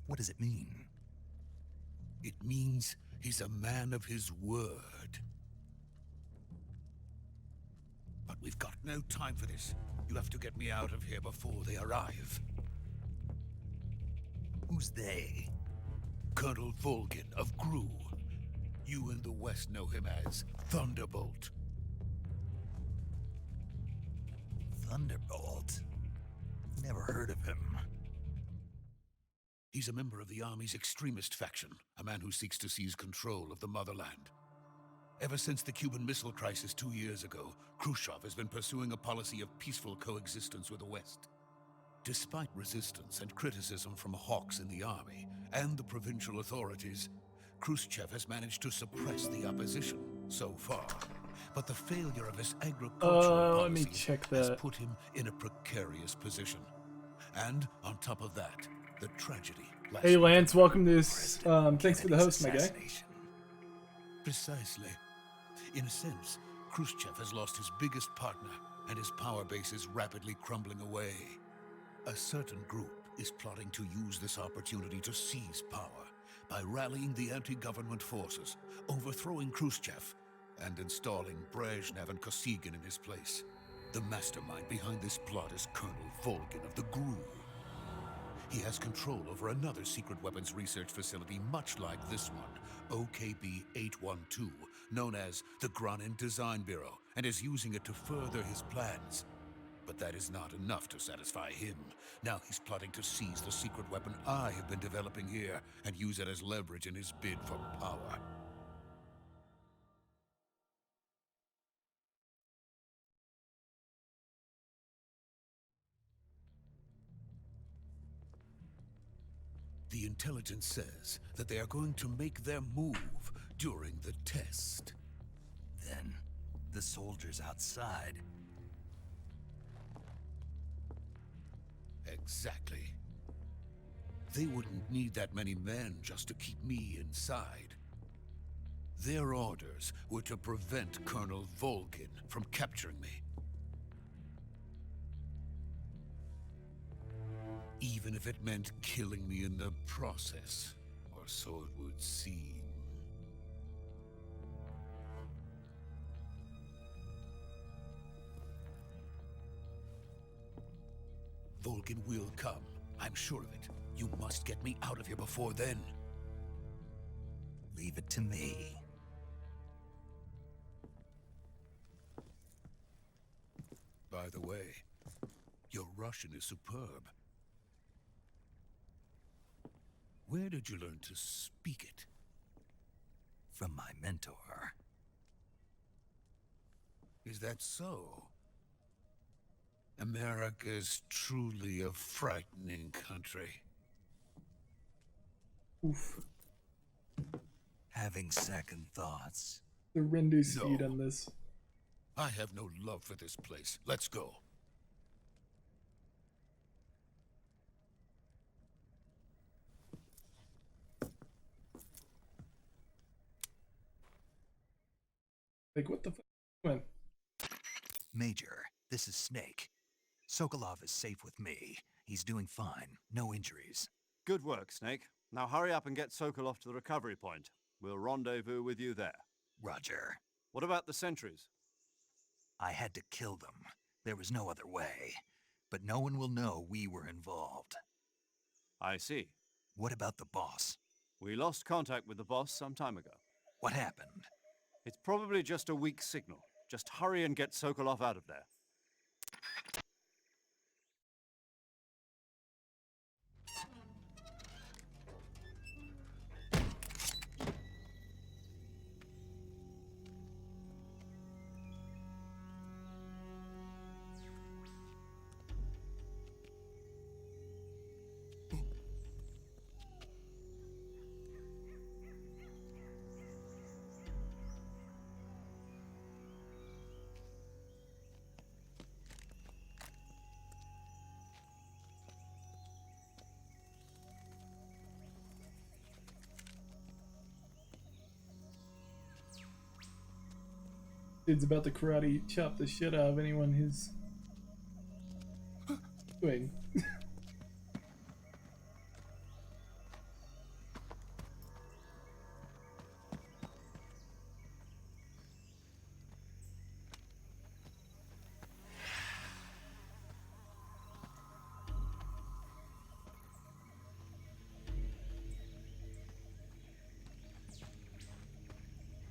What does it mean? It means he's a man of his word. But we've got no time for this. You have to get me out of here before they arrive. Who's they? Colonel Volgin of Gru. You in the West know him as Thunderbolt. Thunderbolt? Never heard of him. He's a member of the Army's extremist faction, a man who seeks to seize control of the motherland. Ever since the Cuban Missile Crisis 2 years ago, Khrushchev has been pursuing a policy of peaceful coexistence with the West. Despite resistance and criticism from hawks in the army and the provincial authorities, Khrushchev has managed to suppress the opposition so far. But the failure of his agricultural let me policies check has that. put him in a precarious position. And on top of that, the tragedy last Hey week. Lance, welcome to this. Thanks for the host, my guy. Assassination. Precisely. In a sense, Khrushchev has lost his biggest partner, and his power base is rapidly crumbling away. A certain group is plotting to use this opportunity to seize power by rallying the anti-government forces, overthrowing Khrushchev, and installing Brezhnev and Kosygin in his place. The mastermind behind this plot is Colonel Volgin of the GRU. He has control over another secret weapons research facility much like this one, OKB-812, known as the Granin Design Bureau, and is using it to further his plans. But that is not enough to satisfy him. Now he's plotting to seize the secret weapon I have been developing here and use it as leverage in his bid for power. The intelligence says that they are going to make their move during the test. Then, the soldiers outside. Exactly. They wouldn't need that many men just to keep me inside. Their orders were to prevent Colonel Volgin from capturing me. Even if it meant killing me in the process, or so it would seem. Volgin will come. I'm sure of it. You must get me out of here before then. Leave it to me. By the way, your Russian is superb. Where did you learn to speak it? From my mentor. Is that so? America's truly a frightening country. Oof. Having second thoughts. The render speed No. on this. I have no love for this place. Let's go. Like, what the fuck? Major, this is Snake. Sokolov is safe with me. He's doing fine. No injuries. Good work, Snake. Now hurry up and get Sokolov to the recovery point. We'll rendezvous with you there. Roger. What about the sentries? I had to kill them. There was no other way. But no one will know we were involved. I see. What about the boss? We lost contact with the boss some time ago. What happened? It's probably just a weak signal. Just hurry and get Sokolov out of there. Dude's about to karate chop the shit out of anyone who's doing.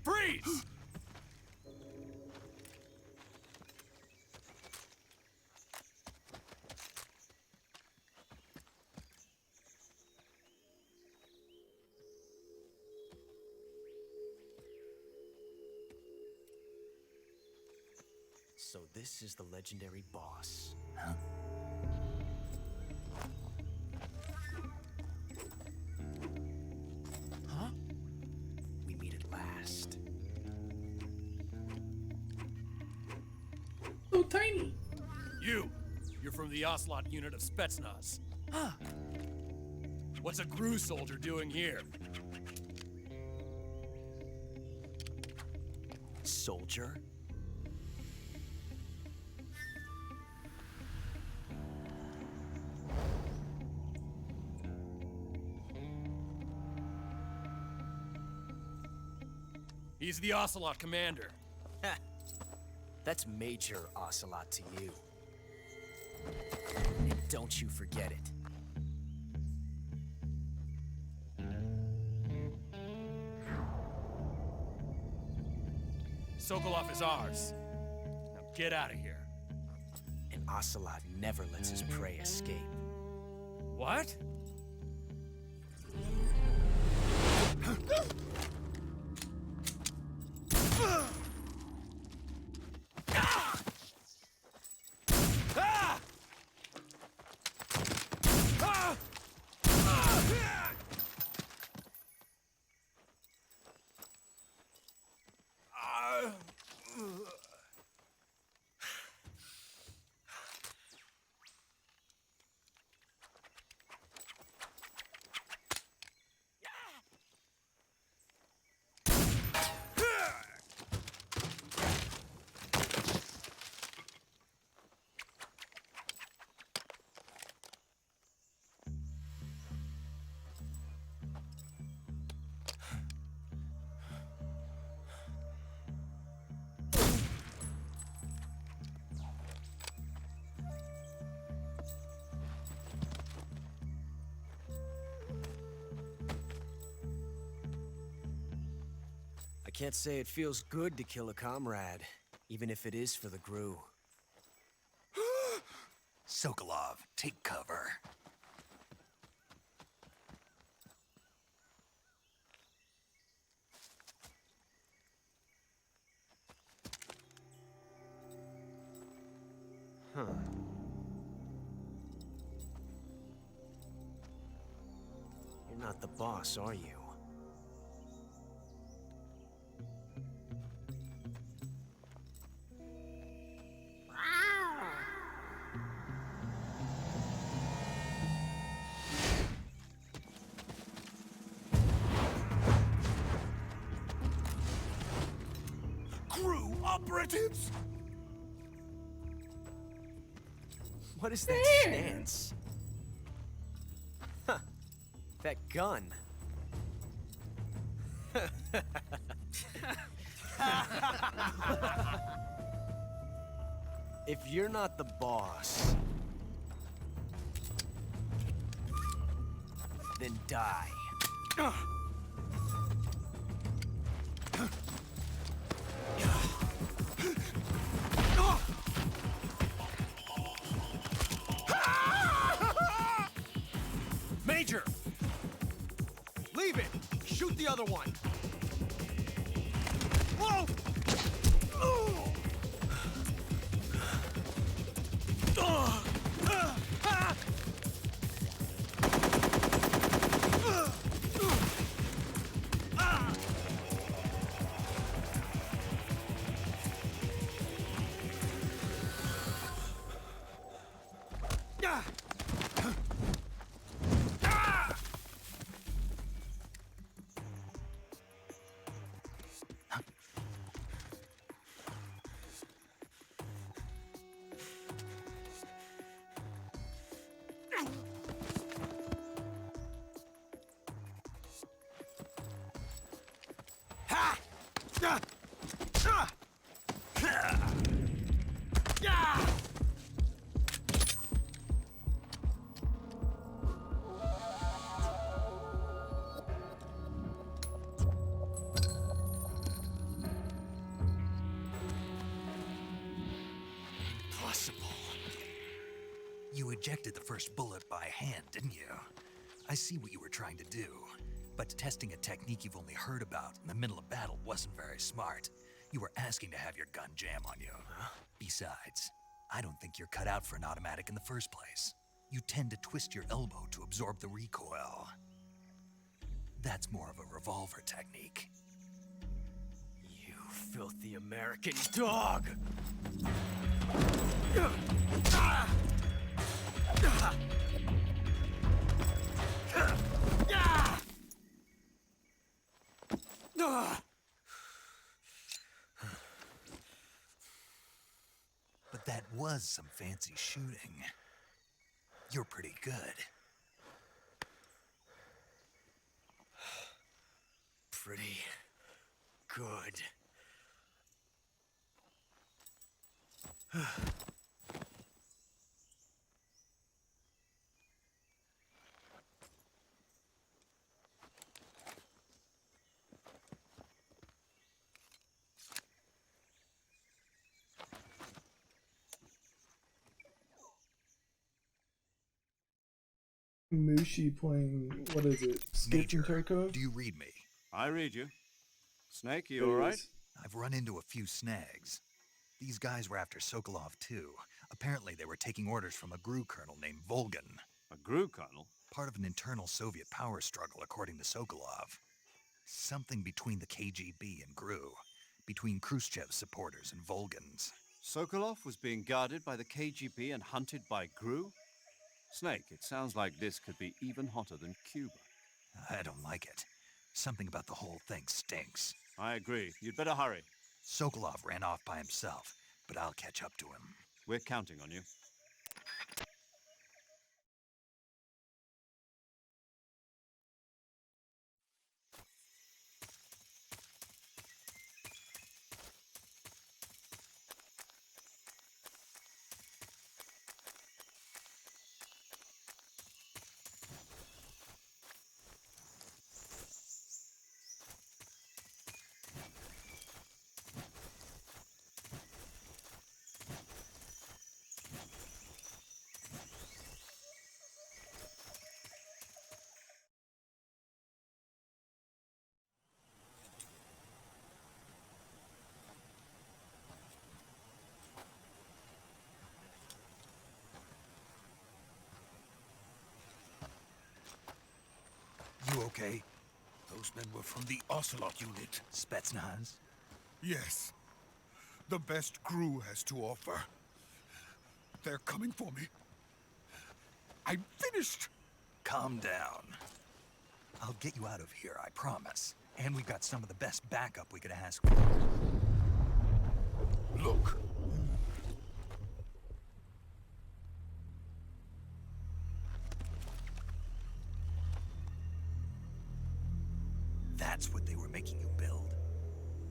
Freeze! So this is the legendary boss. Huh? Huh? We meet at last. So tiny. You're from the Ocelot unit of Spetsnaz. Huh? What's a GRU soldier doing here? Soldier? He's the Ocelot commander. Ha! That's Major Ocelot to you. And don't you forget it. Sokolov is ours. Now get out of here. And Ocelot never lets his prey escape. What? I can't say it feels good to kill a comrade, even if it is for the GRU. Sokolov, take cover. Huh. You're not the boss, are you? GRU operatives! What is that stance? Huh. That gun. If you're not the boss, then die. Major! Leave it! Shoot the other one! Whoa! Impossible. You ejected the first bullet by hand, didn't you? I see what you were trying to do, but testing a technique you've only heard about in the middle of battle wasn't very smart. You were asking to have your gun jam on you. Besides, I don't think you're cut out for an automatic in the first place. You tend to twist your elbow to absorb the recoil. That's more of a revolver technique. You filthy American dog! But that was some fancy shooting. You're pretty good. Pretty good. Mushi playing, what is it? Skip and Tarkov? Do you read me? I read you. Snake, you There he alright? is. I've run into a few snags. These guys were after Sokolov too. Apparently they were taking orders from a GRU colonel named Volgan. A GRU colonel? Part of an internal Soviet power struggle according to Sokolov. Something between the KGB and GRU. Between Khrushchev's supporters and Volgan's. Sokolov was being guarded by the KGB and hunted by GRU? Snake, it sounds like this could be even hotter than Cuba. I don't like it. Something about the whole thing stinks. I agree. You'd better hurry. Sokolov ran off by himself, but I'll catch up to him. We're counting on you. You okay? Those men were from the Ocelot unit. Spetsnaz? Yes. The best GRU has to offer. They're coming for me. I'm finished! Calm down. I'll get you out of here, I promise. And we've got some of the best backup we could ask for. Look. That's what they were making you build?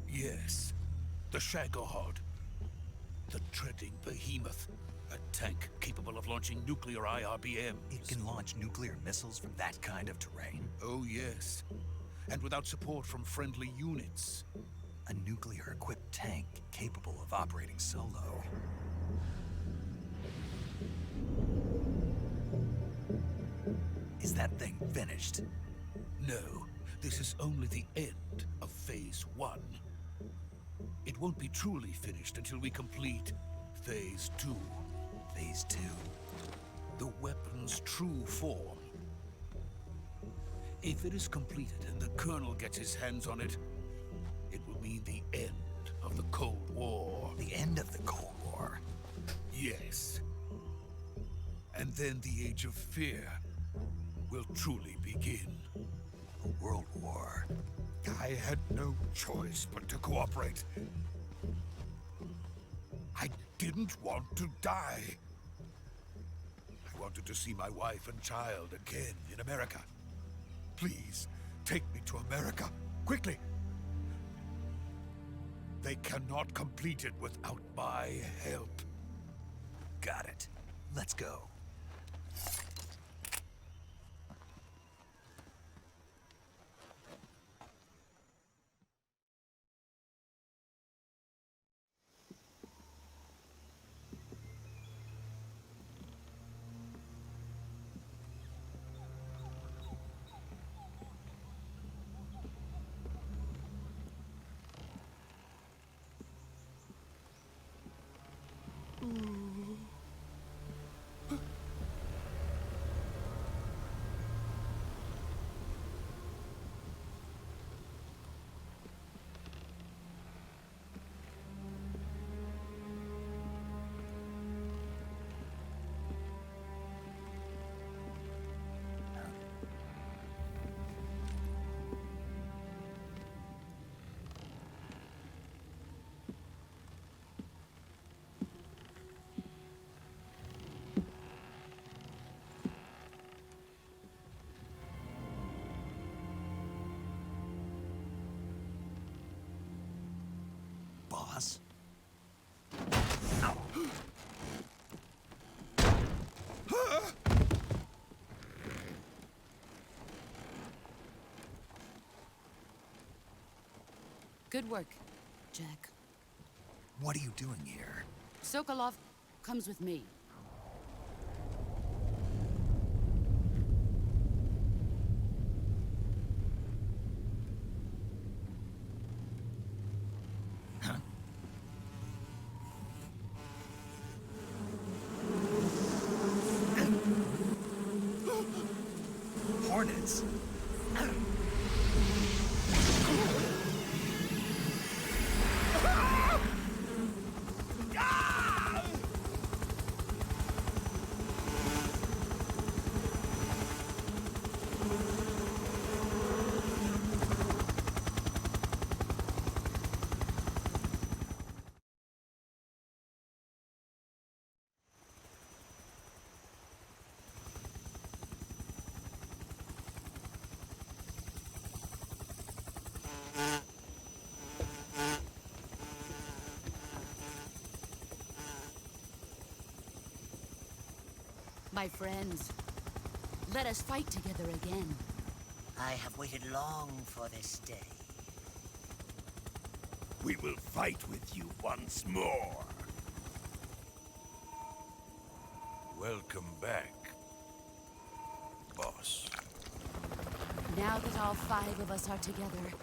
Yes. The Shagohod. The treading behemoth. A tank capable of launching nuclear IRBMs. It can launch nuclear missiles from that kind of terrain? Oh, yes. And without support from friendly units. A nuclear-equipped tank capable of operating solo. Is that thing finished? No, this is only the end of Phase 1. It won't be truly finished until we complete Phase 2. Phase 2? The weapon's true form. If it is completed and the Colonel gets his hands on it, it will mean the end of the Cold War. The end of the Cold War? Yes. And then the Age of Fear will truly begin. A world war. I had no choice but to cooperate. I didn't want to die. I wanted to see my wife and child again in America. Please, take me to America, quickly. They cannot complete it without my help. Got it. Let's go. Boss? Good work, Jack. What are you doing here? Sokolov comes with me. Hornets! My friends, let us fight together again. I have waited long for this day. We will fight with you once more. Welcome back, boss. Now that all 5 of us are together,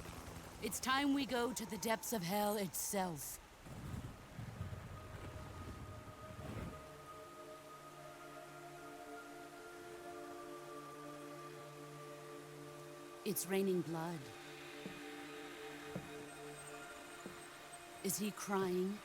it's time we go to the depths of hell itself. It's raining blood. Is he crying?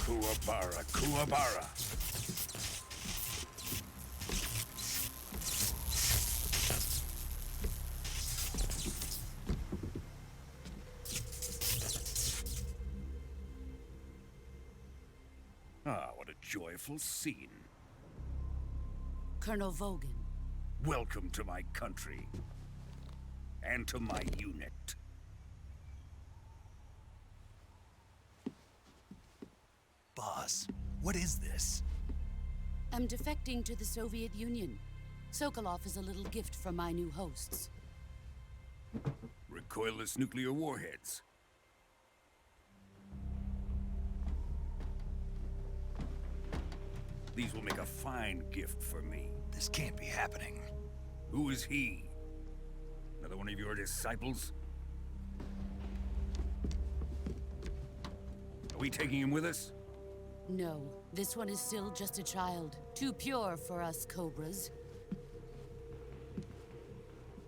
Kuwabara, Kuwabara. Ah, what a joyful scene. Colonel Vogan. Welcome to my country. And to my unit. Boss, what is this? I'm defecting to the Soviet Union. Sokolov is a little gift from my new hosts. Recoilless nuclear warheads. These will make a fine gift for me. This can't be happening. Who is he? Another one of your disciples? Are we taking him with us? No, this one is still just a child. Too pure for us Cobras.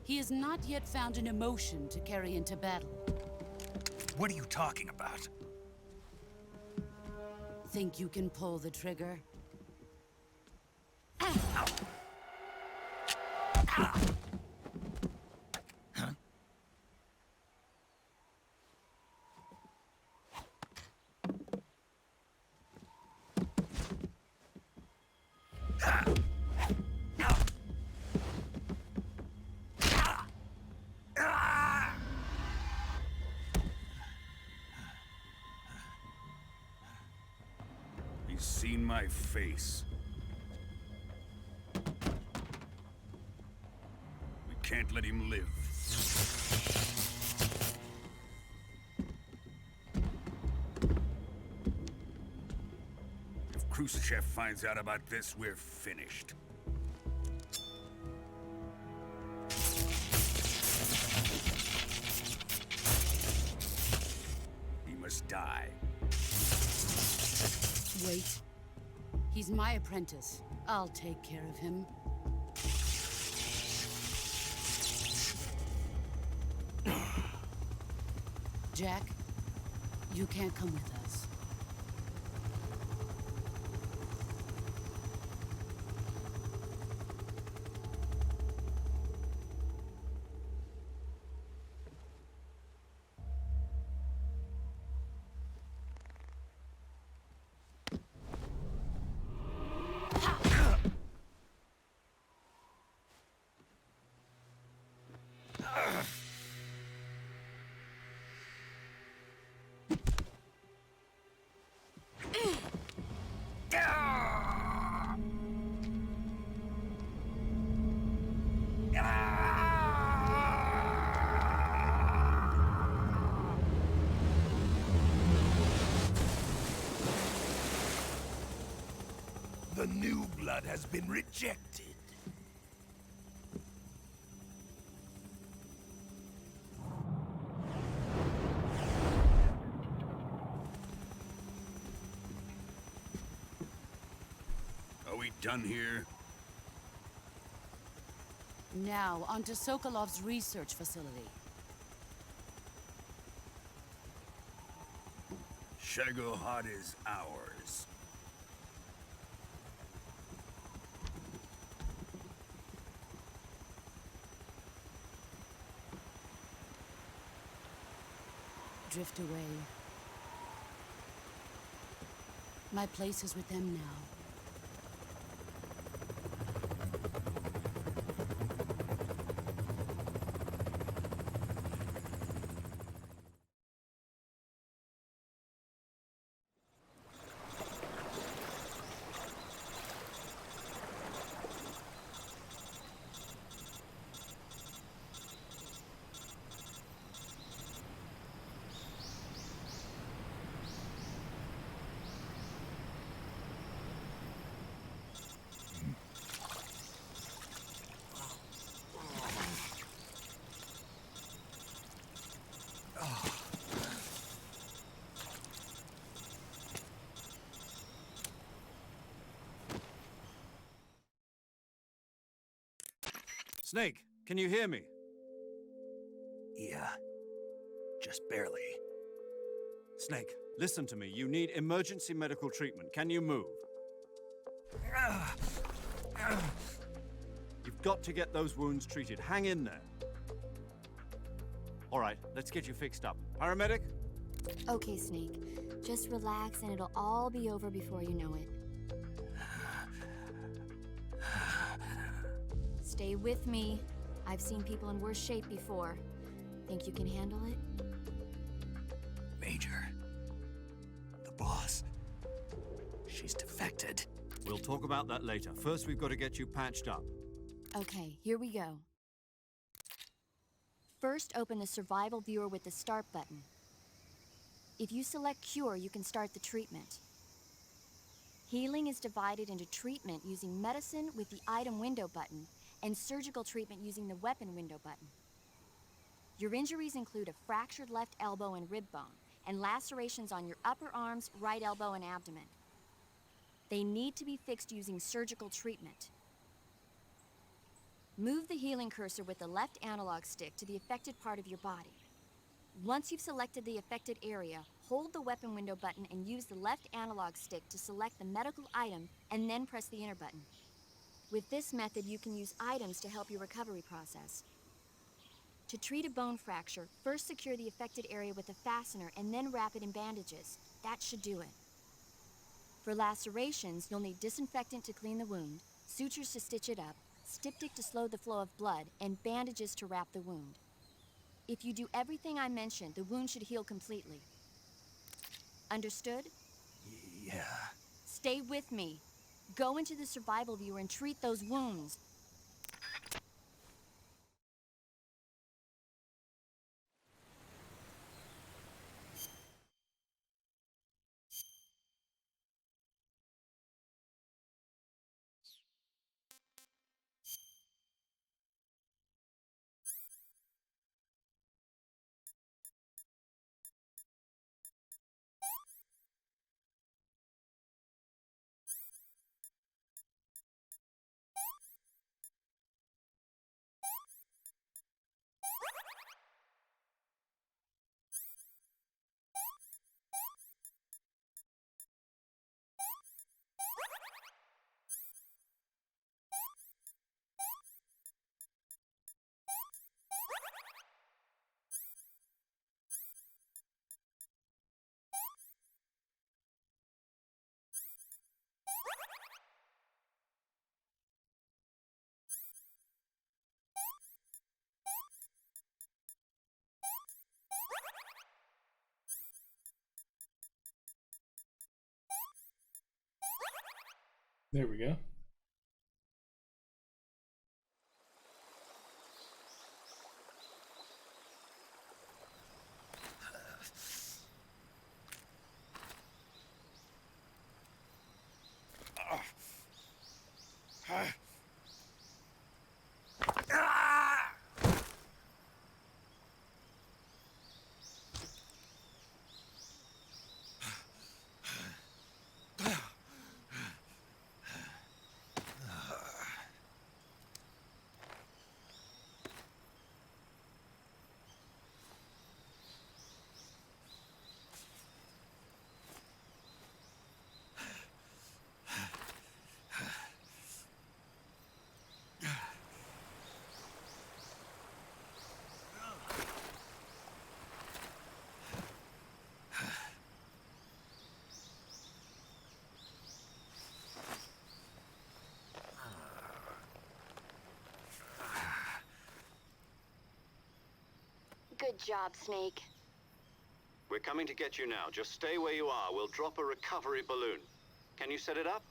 He has not yet found an emotion to carry into battle. What are you talking about? Think you can pull the trigger? He's seen my face. We can't let him live. If Khrushchev finds out about this, we're finished. He must die. Wait. He's my apprentice. I'll take care of him. Jack, you can't come with us. The new blood has been rejected. Are we done here? Now, onto Sokolov's research facility. Shagohod is ours. Drift away. My place is with them now. Snake, can you hear me? Yeah. Just barely. Snake, Listen to me. You need emergency medical treatment. Can you move? You've got to get those wounds treated. Hang in there. All right, let's get you fixed up. Paramedic? Okay, Snake. Just relax and it'll all be over before you know it. Stay with me. I've seen people in worse shape before. Think you can handle it? Major. The boss. She's defected. We'll talk about that later. First, we've got to get you patched up. Okay, here we go. First, open the survival viewer with the start button. If you select Cure, you can start the treatment. Healing is divided into treatment using medicine with the item window button and surgical treatment using the weapon window button. Your injuries include a fractured left elbow and rib bone, and lacerations on your upper arms, right elbow, and abdomen. They need to be fixed using surgical treatment. Move the healing cursor with the left analog stick to the affected part of your body. Once you've selected the affected area, hold the weapon window button and use the left analog stick to select the medical item and then press the enter button. With this method, you can use items to help your recovery process. To treat a bone fracture, first secure the affected area with a fastener and then wrap it in bandages. That should do it. For lacerations, you'll need disinfectant to clean the wound, sutures to stitch it up, styptic to slow the flow of blood, and bandages to wrap the wound. If you do everything I mentioned, the wound should heal completely. Understood? Yeah. Stay with me. Go into the survival viewer and treat those wounds. There we go. Good job, Snake. We're coming to get you now. Just stay where you are. We'll drop a recovery balloon. Can you set it up?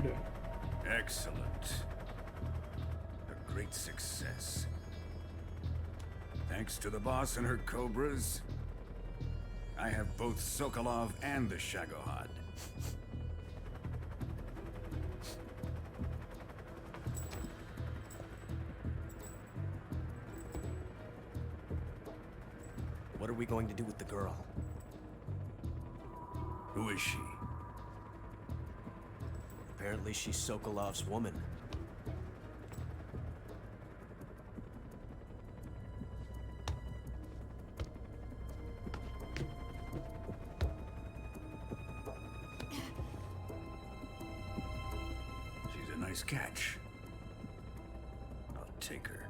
order. Excellent. A great success. Thanks to the boss and her cobras, I have both Sokolov and the Shagohod. What are we going to do with the girl? Who is she? Apparently she's Sokolov's woman. She's a nice catch. I'll take her.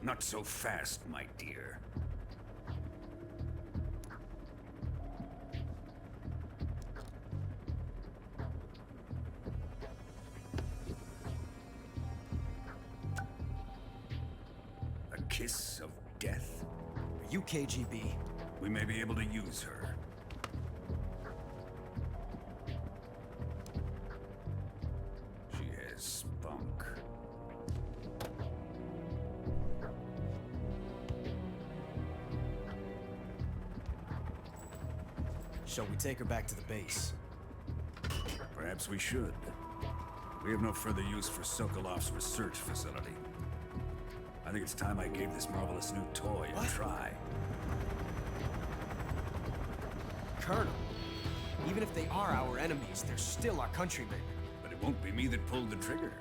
Not so fast, my dear. A kiss of death? Are you KGB? We may be able to use her. She has spunk. Shall we take her back to the base? Perhaps we should. We have no further use for Sokolov's research facility. I think it's time I gave this marvelous new toy a try. Colonel, even if they are our enemies, they're still our countrymen. But it won't be me that pulled the trigger.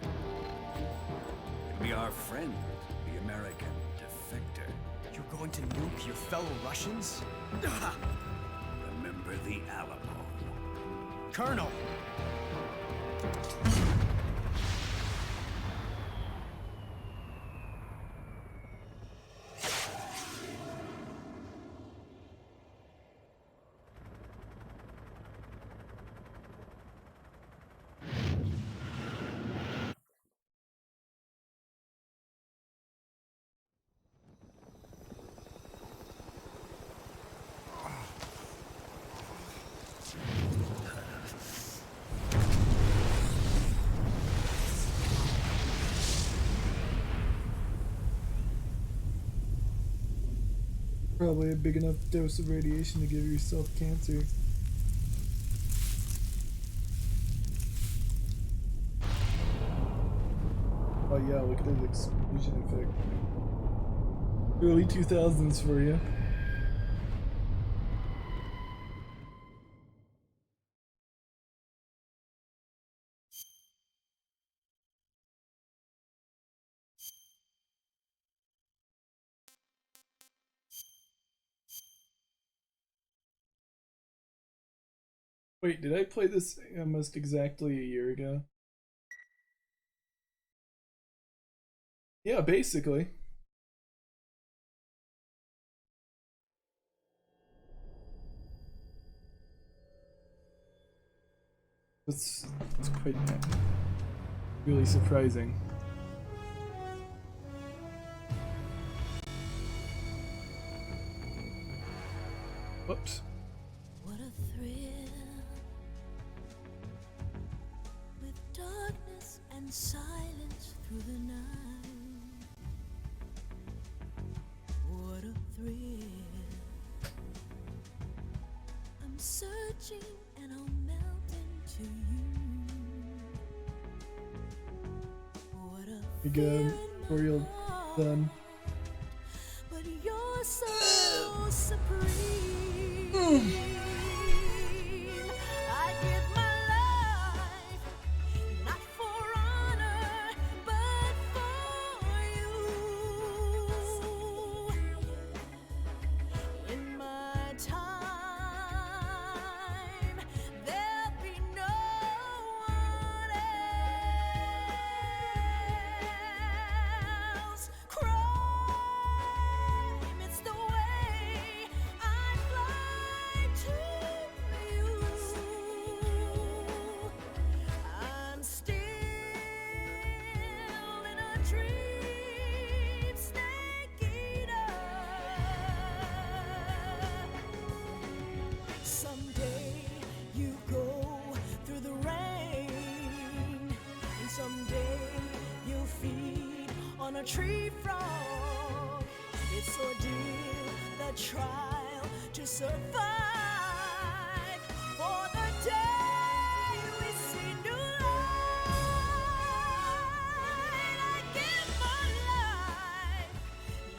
It'll be our friend, the American defector. You're going to nuke your fellow Russians? Remember the Alamo. Colonel! Probably a big enough dose of radiation to give yourself cancer. Oh yeah, look at that explosion effect. Early 2000s for you. Wait, did I play this almost exactly a year ago? Yeah, basically. It's quite really surprising. Whoops. What a thrill, with darkness and silence through the night. What a thrill. I'm searching and I'll melt into you. What a You go before you're done. but you're so supreme. I give my life, not for honor, but for you. In my time, there'll be no one else. Crime, it's the way I fly to a tree frog. It's ordeal, the trial to survive. For the day we see new light, I give my life,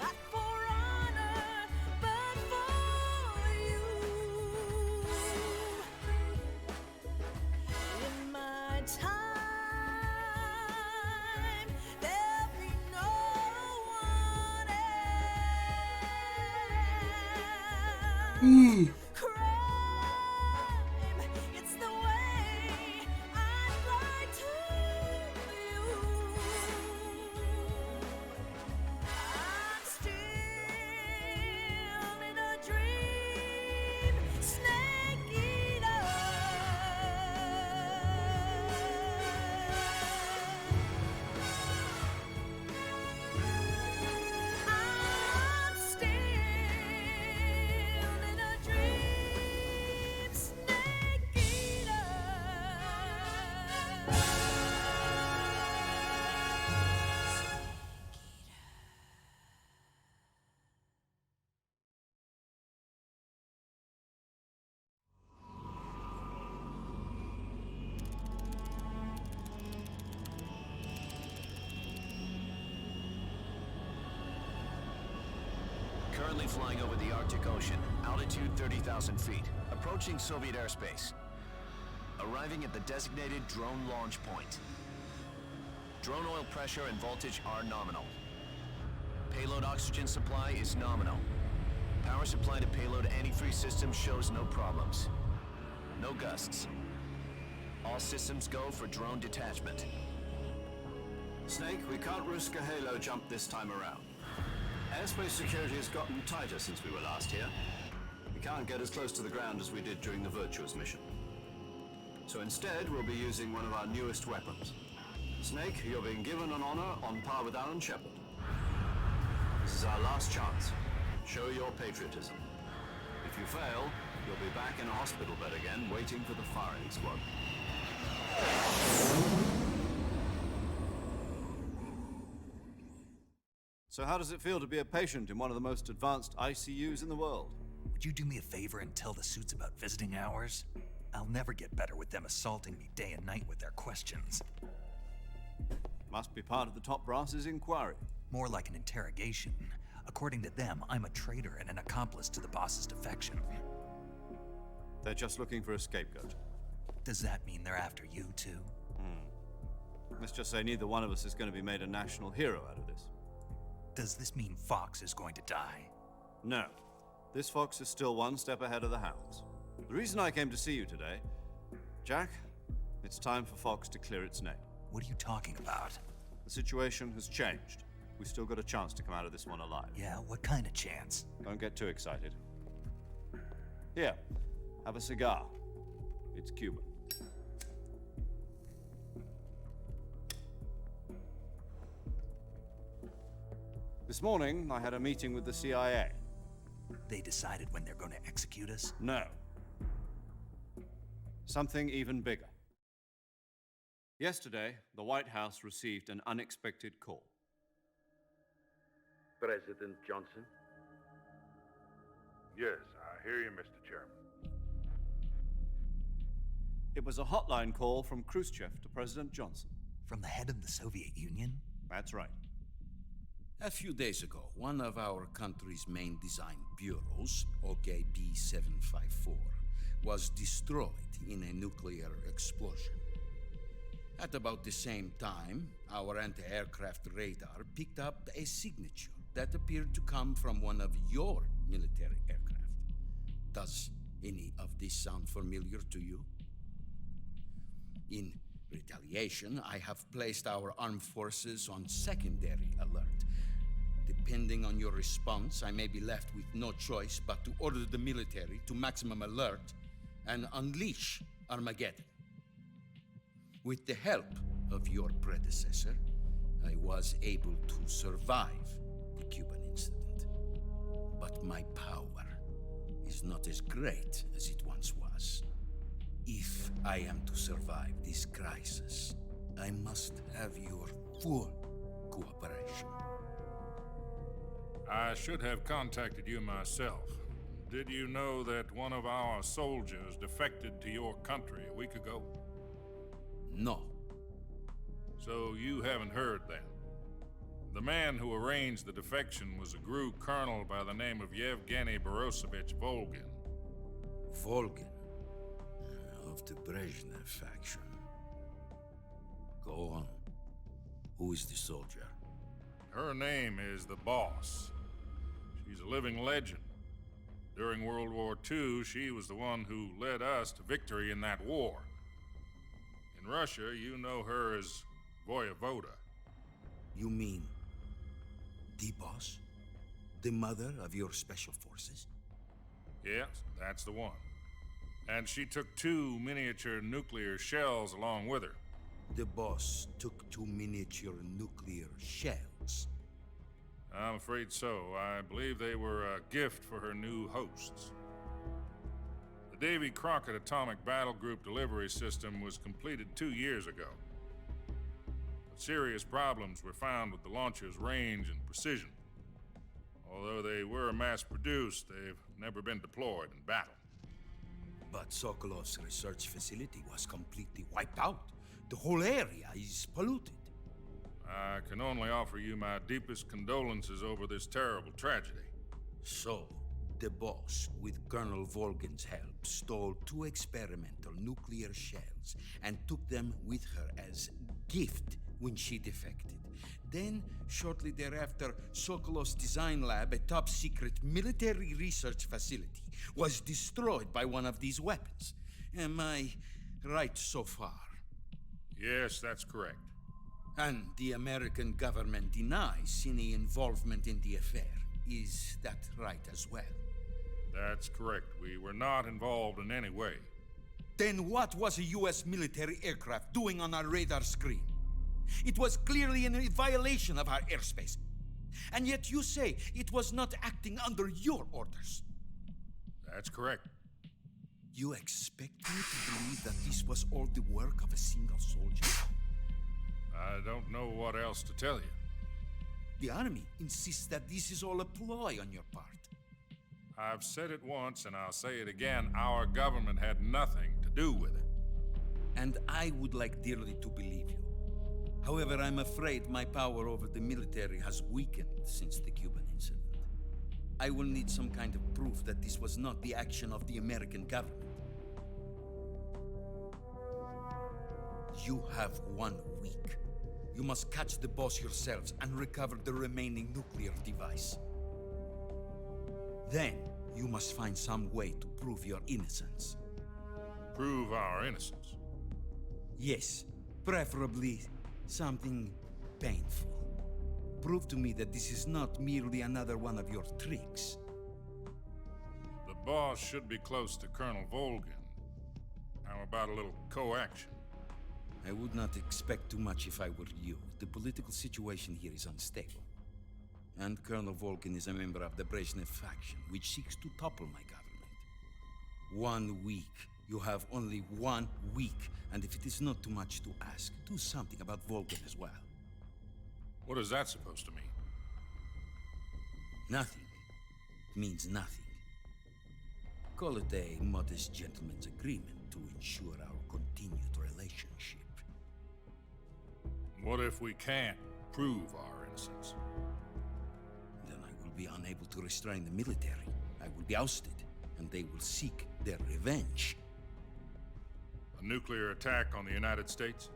not for honor, but for you. In my time, there'll be no one else. Crime, it's the way I'd like to you. I'm still in a dream, snake eater. I'm still in a dream, snake eater. Currently flying over the Arctic Ocean, altitude 30,000 feet, approaching Soviet airspace. Arriving at the designated drone launch point. Drone oil pressure and voltage are nominal. Payload oxygen supply is nominal. Power supply to payload antifreeze system shows no problems. No gusts. All systems go for drone detachment. Snake, we can't risk a halo jump this time around. Airspace security has gotten tighter since we were last here. We can't get as close to the ground as we did during the Virtuous mission. So instead, we'll be using one of our newest weapons. Snake, you're being given an honor on par with Alan Shepard. This is our last chance. Show your patriotism. If you fail, you'll be back in a hospital bed again, waiting for the firing squad. So how does it feel to be a patient in one of the most advanced ICUs in the world? Would you do me a favor and tell the suits about visiting hours? I'll never get better with them assaulting me day and night with their questions. Must be part of the top brass's inquiry. More like an interrogation. According to them, I'm a traitor and an accomplice to the boss's defection. They're just looking for a scapegoat. Does that mean they're after you too? Let's just say neither one of us is going to be made a national hero out of this. Does this mean Fox is going to die? No. This fox is still one step ahead of the hounds. The reason I came to see you today, Jack, it's time for Fox to clear its name. What are you talking about? The situation has changed. We've still got a chance to come out of this one alive. Yeah, what kind of chance? Don't get too excited. Here, have a cigar. It's Cuban. This morning, I had a meeting with the CIA. They decided when they're going to execute us? No. Something even bigger. Yesterday, the White House received an unexpected call. President Johnson? Yes, I hear you, Mr. Chairman. It was a hotline call from Khrushchev to President Johnson. From the head of the Soviet Union? That's right. A few days ago, one of our country's main design bureaus, OKB 754, was destroyed in a nuclear explosion. At about the same time, our anti-aircraft radar picked up a signature that appeared to come from one of your military aircraft. Does any of this sound familiar to you? In retaliation, I have placed our armed forces on secondary alert. Depending on your response, I may be left with no choice but to order the military to maximum alert and unleash Armageddon. With the help of your predecessor, I was able to survive the Cuban incident. But my power is not as great as it once was. If I am to survive this crisis, I must have your full cooperation. I should have contacted you myself. Did you know that one of our soldiers defected to your country a week ago? No. So you haven't heard then. The man who arranged the defection was a GRU colonel by the name of Yevgeny Borosovich Volgin. Volgin, of the Brezhnev faction. Go on. Who is the soldier? Her name is the Boss. She's a living legend. During World War II, she was the one who led us to victory in that war. In Russia, you know her as Voyevoda. You mean the Boss? The mother of your special forces? Yes, that's the one. And she took 2 miniature nuclear shells along with her. The Boss took 2 miniature nuclear shells. I'm afraid so. I believe they were a gift for her new hosts. The Davy Crockett Atomic Battle Group delivery system was completed 2 years ago. But serious problems were found with the launcher's range and precision. Although they were mass-produced, they've never been deployed in battle. But Sokolov's research facility was completely wiped out. The whole area is polluted. I can only offer you my deepest condolences over this terrible tragedy. So, the Boss, with Colonel Volgin's help, stole 2 experimental nuclear shells and took them with her as gift when she defected. Then, shortly thereafter, Sokolov's design lab, a top-secret military research facility, was destroyed by one of these weapons. Am I right so far? Yes, that's correct. And the American government denies any involvement in the affair. Is that right as well? That's correct. We were not involved in any way. Then what was a U.S. military aircraft doing on our radar screen? It was clearly in violation of our airspace. And yet you say it was not acting under your orders. That's correct. You expect me to believe that this was all the work of a single soldier? I don't know what else to tell you. The Army insists that this is all a ploy on your part. I've said it once and I'll say it again. Our government had nothing to do with it. And I would like dearly to believe you. However, I'm afraid my power over the military has weakened since the Cuban incident. I will need some kind of proof that this was not the action of the American government. You have 1 week. You must catch the Boss yourselves and recover the remaining nuclear device. Then, you must find some way to prove your innocence. Prove our innocence? Yes, preferably something painful. Prove to me that this is not merely another one of your tricks. The Boss should be close to Colonel Volgin. How about a little co-action? I would not expect too much if I were you. The political situation here is unstable. And Colonel Volgin is a member of the Brezhnev faction, which seeks to topple my government. 1 week. You have only 1 week. And if it is not too much to ask, do something about Volgin as well. What is that supposed to mean? Nothing. It means nothing. Call it a modest gentleman's agreement to ensure our continued relationship. What if we can't prove our innocence? Then I will be unable to restrain the military. I will be ousted, and they will seek their revenge. A nuclear attack on the United States?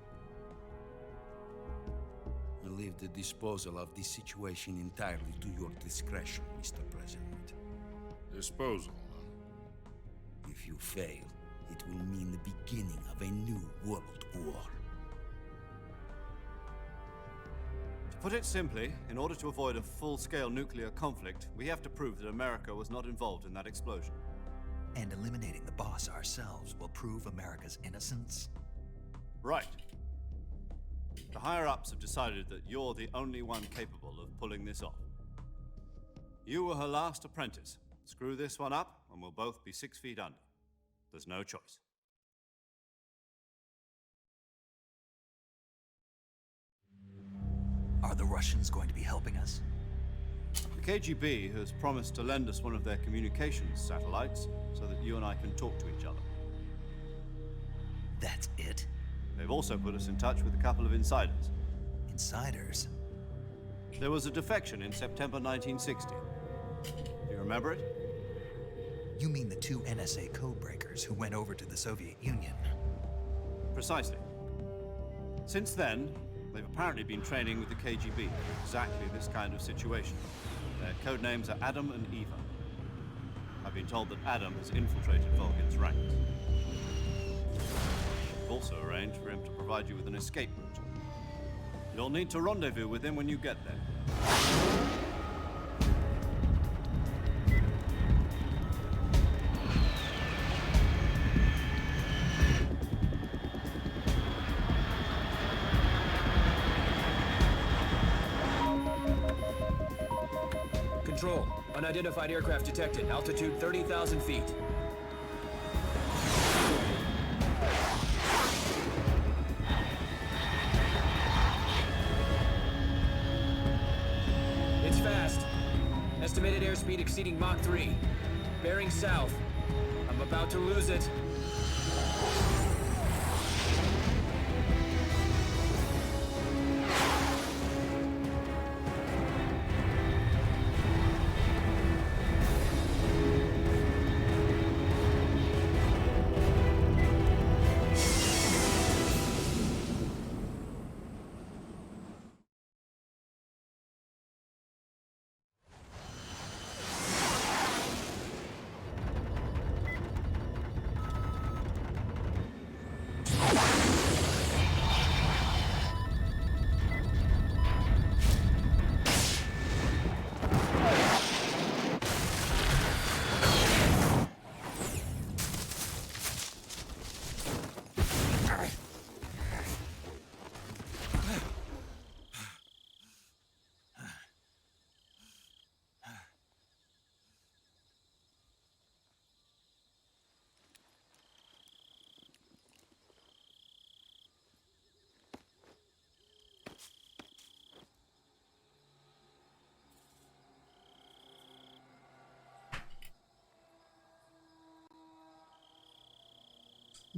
I leave the disposal of this situation entirely to your discretion, Mr. President. Disposal, If you fail, it will mean the beginning of a new world war. To put it simply, in order to avoid a full-scale nuclear conflict, we have to prove that America was not involved in that explosion. And eliminating the Boss ourselves will prove America's innocence? Right. The higher-ups have decided that you're the only one capable of pulling this off. You were her last apprentice. Screw this one up, and we'll both be 6 feet under. There's no choice. Are the Russians going to be helping us? The KGB has promised to lend us one of their communications satellites so that you and I can talk to each other. That's it? They've also put us in touch with a couple of insiders. Insiders? There was a defection in September 1960. Do you remember it? You mean the 2 NSA codebreakers who went over to the Soviet Union? Precisely. Since then, they've apparently been training with the KGB for exactly this kind of situation. Their code names are Adam and Eva. I've been told that Adam has infiltrated Volgin's ranks. We've also arranged for him to provide you with an escape route. You'll need to rendezvous with him when you get there. Control. Unidentified aircraft detected. Altitude 30,000 feet. It's fast. Estimated airspeed exceeding Mach 3. Bearing south. I'm about to lose it.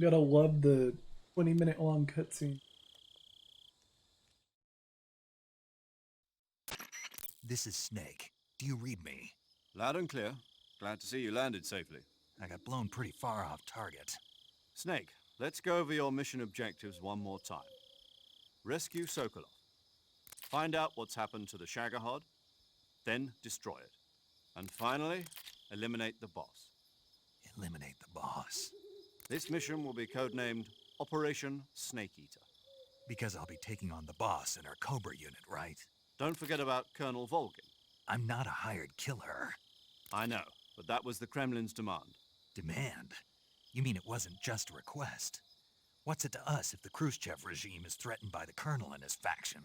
Gotta love the 20-minute long cutscene. This is Snake. Do you read me? Loud and clear. Glad to see you landed safely. I got blown pretty far off target. Snake, let's go over your mission objectives one more time. Rescue Sokolov. Find out what's happened to the Shagohod, then destroy it. And finally, eliminate the boss. Eliminate the boss. This mission will be codenamed Operation Snake Eater. Because I'll be taking on the boss in our Cobra unit, right? Don't forget about Colonel Volgin. I'm not a hired killer. I know, but that was the Kremlin's demand. Demand? You mean it wasn't just a request? What's it to us if the Khrushchev regime is threatened by the Colonel and his faction?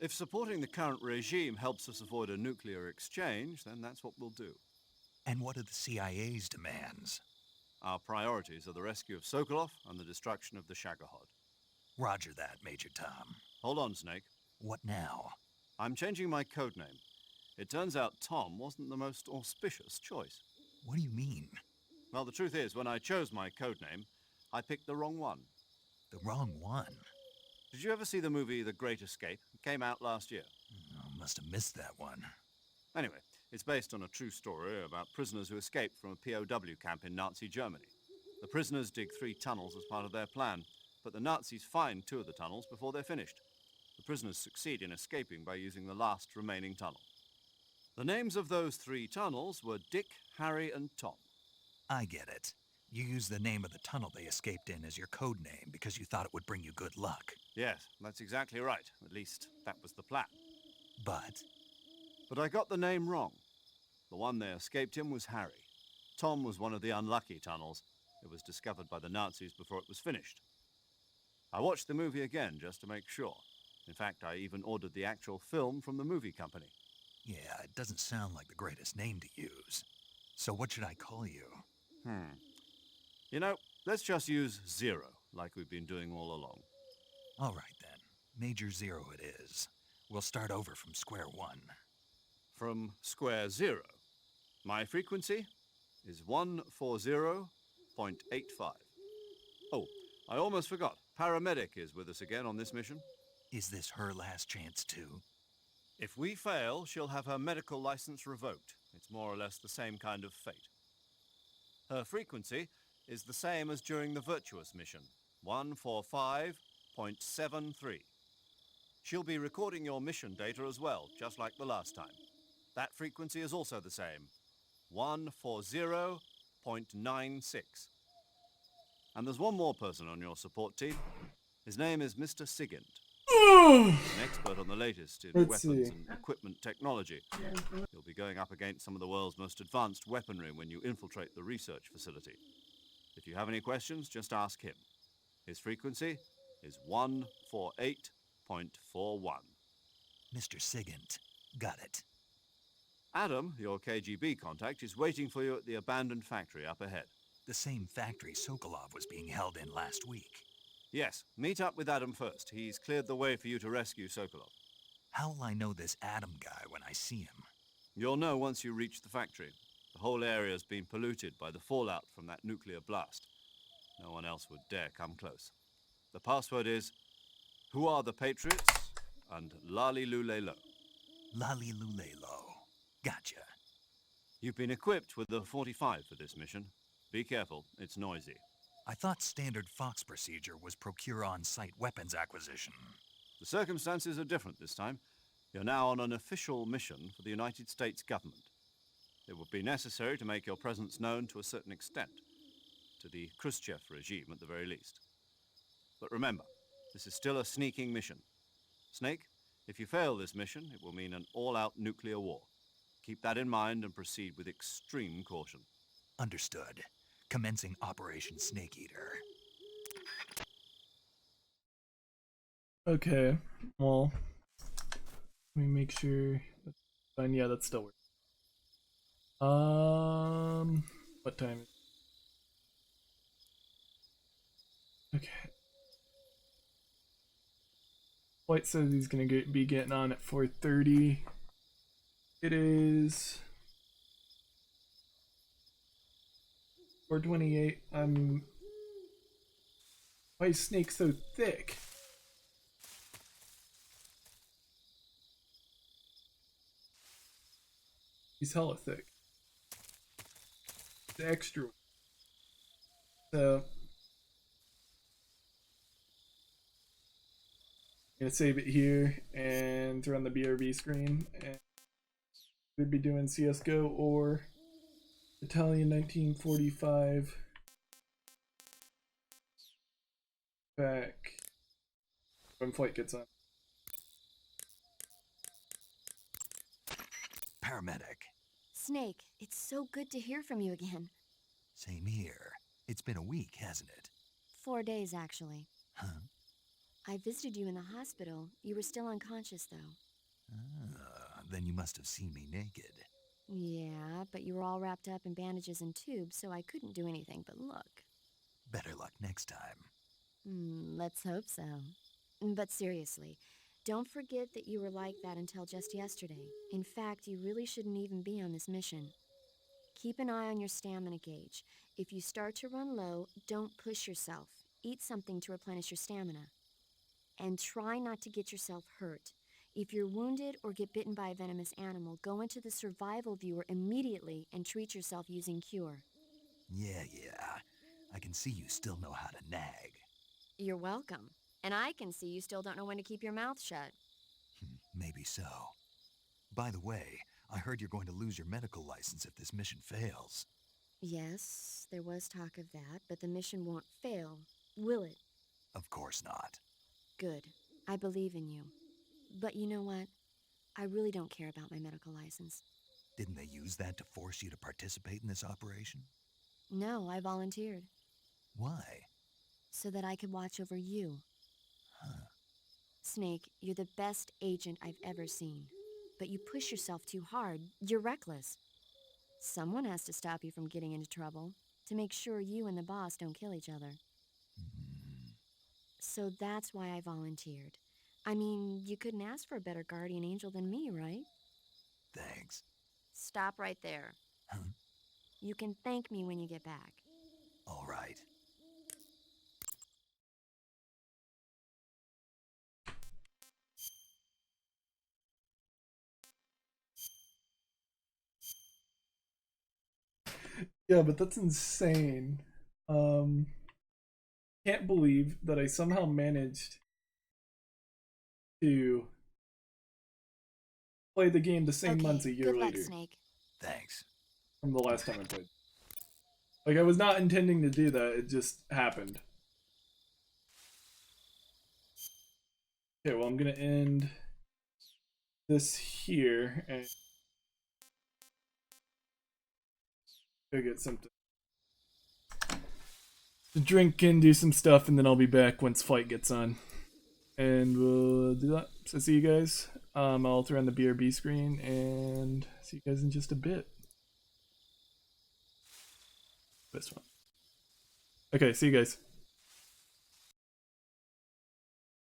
If supporting the current regime helps us avoid a nuclear exchange, then that's what we'll do. And what are the CIA's demands? Our priorities are the rescue of Sokolov and the destruction of the Shagohod. Roger that, Major Tom. Hold on, Snake. What now? I'm changing my codename. It turns out Tom wasn't the most auspicious choice. What do you mean? Well, the truth is, when I chose my codename, I picked the wrong one. The wrong one? Did you ever see the movie The Great Escape? It came out last year. Oh, must have missed that one. Anyway, it's based on a true story about prisoners who escaped from a POW camp in Nazi Germany. The prisoners dig 3 tunnels as part of their plan, but the Nazis find 2 of the tunnels before they're finished. The prisoners succeed in escaping by using the last remaining tunnel. The names of those 3 tunnels were Dick, Harry, and Tom. I get it. You used the name of the tunnel they escaped in as your code name because you thought it would bring you good luck. Yes, that's exactly right. At least, that was the plan. But I got the name wrong. The one they escaped in was Harry. Tom was one of the unlucky tunnels. It was discovered by the Nazis before it was finished. I watched the movie again just to make sure. In fact, I even ordered the actual film from the movie company. yeah, it doesn't sound like the greatest name to use. So what should I call you? You know, let's just use Zero, like we've been doing all along. All right then. Major Zero it is. We'll start over from square one. From square zero. My frequency is 140.85. Oh, I almost forgot. Paramedic is with us again on this mission. Is this her last chance too? If we fail, she'll have her medical license revoked. It's more or less the same kind of fate. Her frequency is the same as during the Virtuous mission, 145.73. She'll be recording your mission data as well, just like the last time. That frequency is also the same, 140.96. And there's one more person on your support team. His name is Mr. Sigint. An expert on the latest in weapons and equipment technology. You'll be going up against some of the world's most advanced weaponry when you infiltrate the research facility. If you have any questions, just ask him. His frequency is 148.41. Mr. Sigint. Got it. Adam, your KGB contact, is waiting for you at the abandoned factory up ahead. The same factory Sokolov was being held in last week. Yes, meet up with Adam first. He's cleared the way for you to rescue Sokolov. How will I know this Adam guy when I see him? You'll know once you reach the factory. The whole area's been polluted by the fallout from that nuclear blast. No one else would dare come close. The password is, "Who are the Patriots?" and Lali Lule Lo. Lali Lule Lo. Gotcha. You've been equipped with the 45 for this mission. Be careful, it's noisy. I thought standard Fox procedure was procure on-site weapons acquisition. The circumstances are different this time. You're now on an official mission for the United States government. It would be necessary to make your presence known to a certain extent, to the Khrushchev regime at the very least. But remember, this is still a sneaking mission. Snake, if you fail this mission, it will mean an all-out nuclear war. Keep that in mind and proceed with extreme caution. Understood. Commencing Operation Snake Eater. Okay, well, let me make sure that's fine. Yeah, that still works. What time is it? Okay. White says he's gonna be getting on at 4:30. It is 4:28. Why is Snake so thick? He's hella thick. It's extra. So I'm gonna save it here and throw on the BRB screen, and we'd be doing CS:GO or Italian 1945 back when flight gets on. Paramedic. Snake, it's so good to hear from you again. Same here. It's been a week, hasn't it? 4 days, actually. Huh? I visited you in the hospital. You were still unconscious, though. Then you must have seen me naked. Yeah, but you were all wrapped up in bandages and tubes, so I couldn't do anything but look. Better luck next time. Let's hope so. But seriously, don't forget that you were like that until just yesterday. In fact, you really shouldn't even be on this mission. Keep an eye on your stamina gauge. If you start to run low, don't push yourself. Eat something to replenish your stamina. And try not to get yourself hurt. If you're wounded or get bitten by a venomous animal, go into the survival viewer immediately and treat yourself using Cure. Yeah. I can see you still know how to nag. You're welcome. And I can see you still don't know when to keep your mouth shut. Maybe so. By the way, I heard you're going to lose your medical license if this mission fails. Yes, there was talk of that, but the mission won't fail, will it? Of course not. Good. I believe in you. But you know what? I really don't care about my medical license. Didn't they use that to force you to participate in this operation? No, I volunteered. Why? So that I could watch over you. Huh. Snake, you're the best agent I've ever seen. But you push yourself too hard. You're reckless. Someone has to stop you from getting into trouble, to make sure you and the boss don't kill each other. So that's why I volunteered. I mean, you couldn't ask for a better guardian angel than me, right? Thanks. Stop right there. You can thank me when you get back. All right. Yeah, but that's insane. Can't believe that I somehow managed to play the game the same months a year Good luck, later Snake. Thanks. from the last time I played. Like, I was not intending to do that, it just happened. Okay, well, I'm gonna end this here and go get something to drink and do some stuff, and then I'll be back once flight gets on. And we'll do that. So see you guys. I'll throw on the BRB screen and see you guys in just a bit. This one. Okay, see you guys.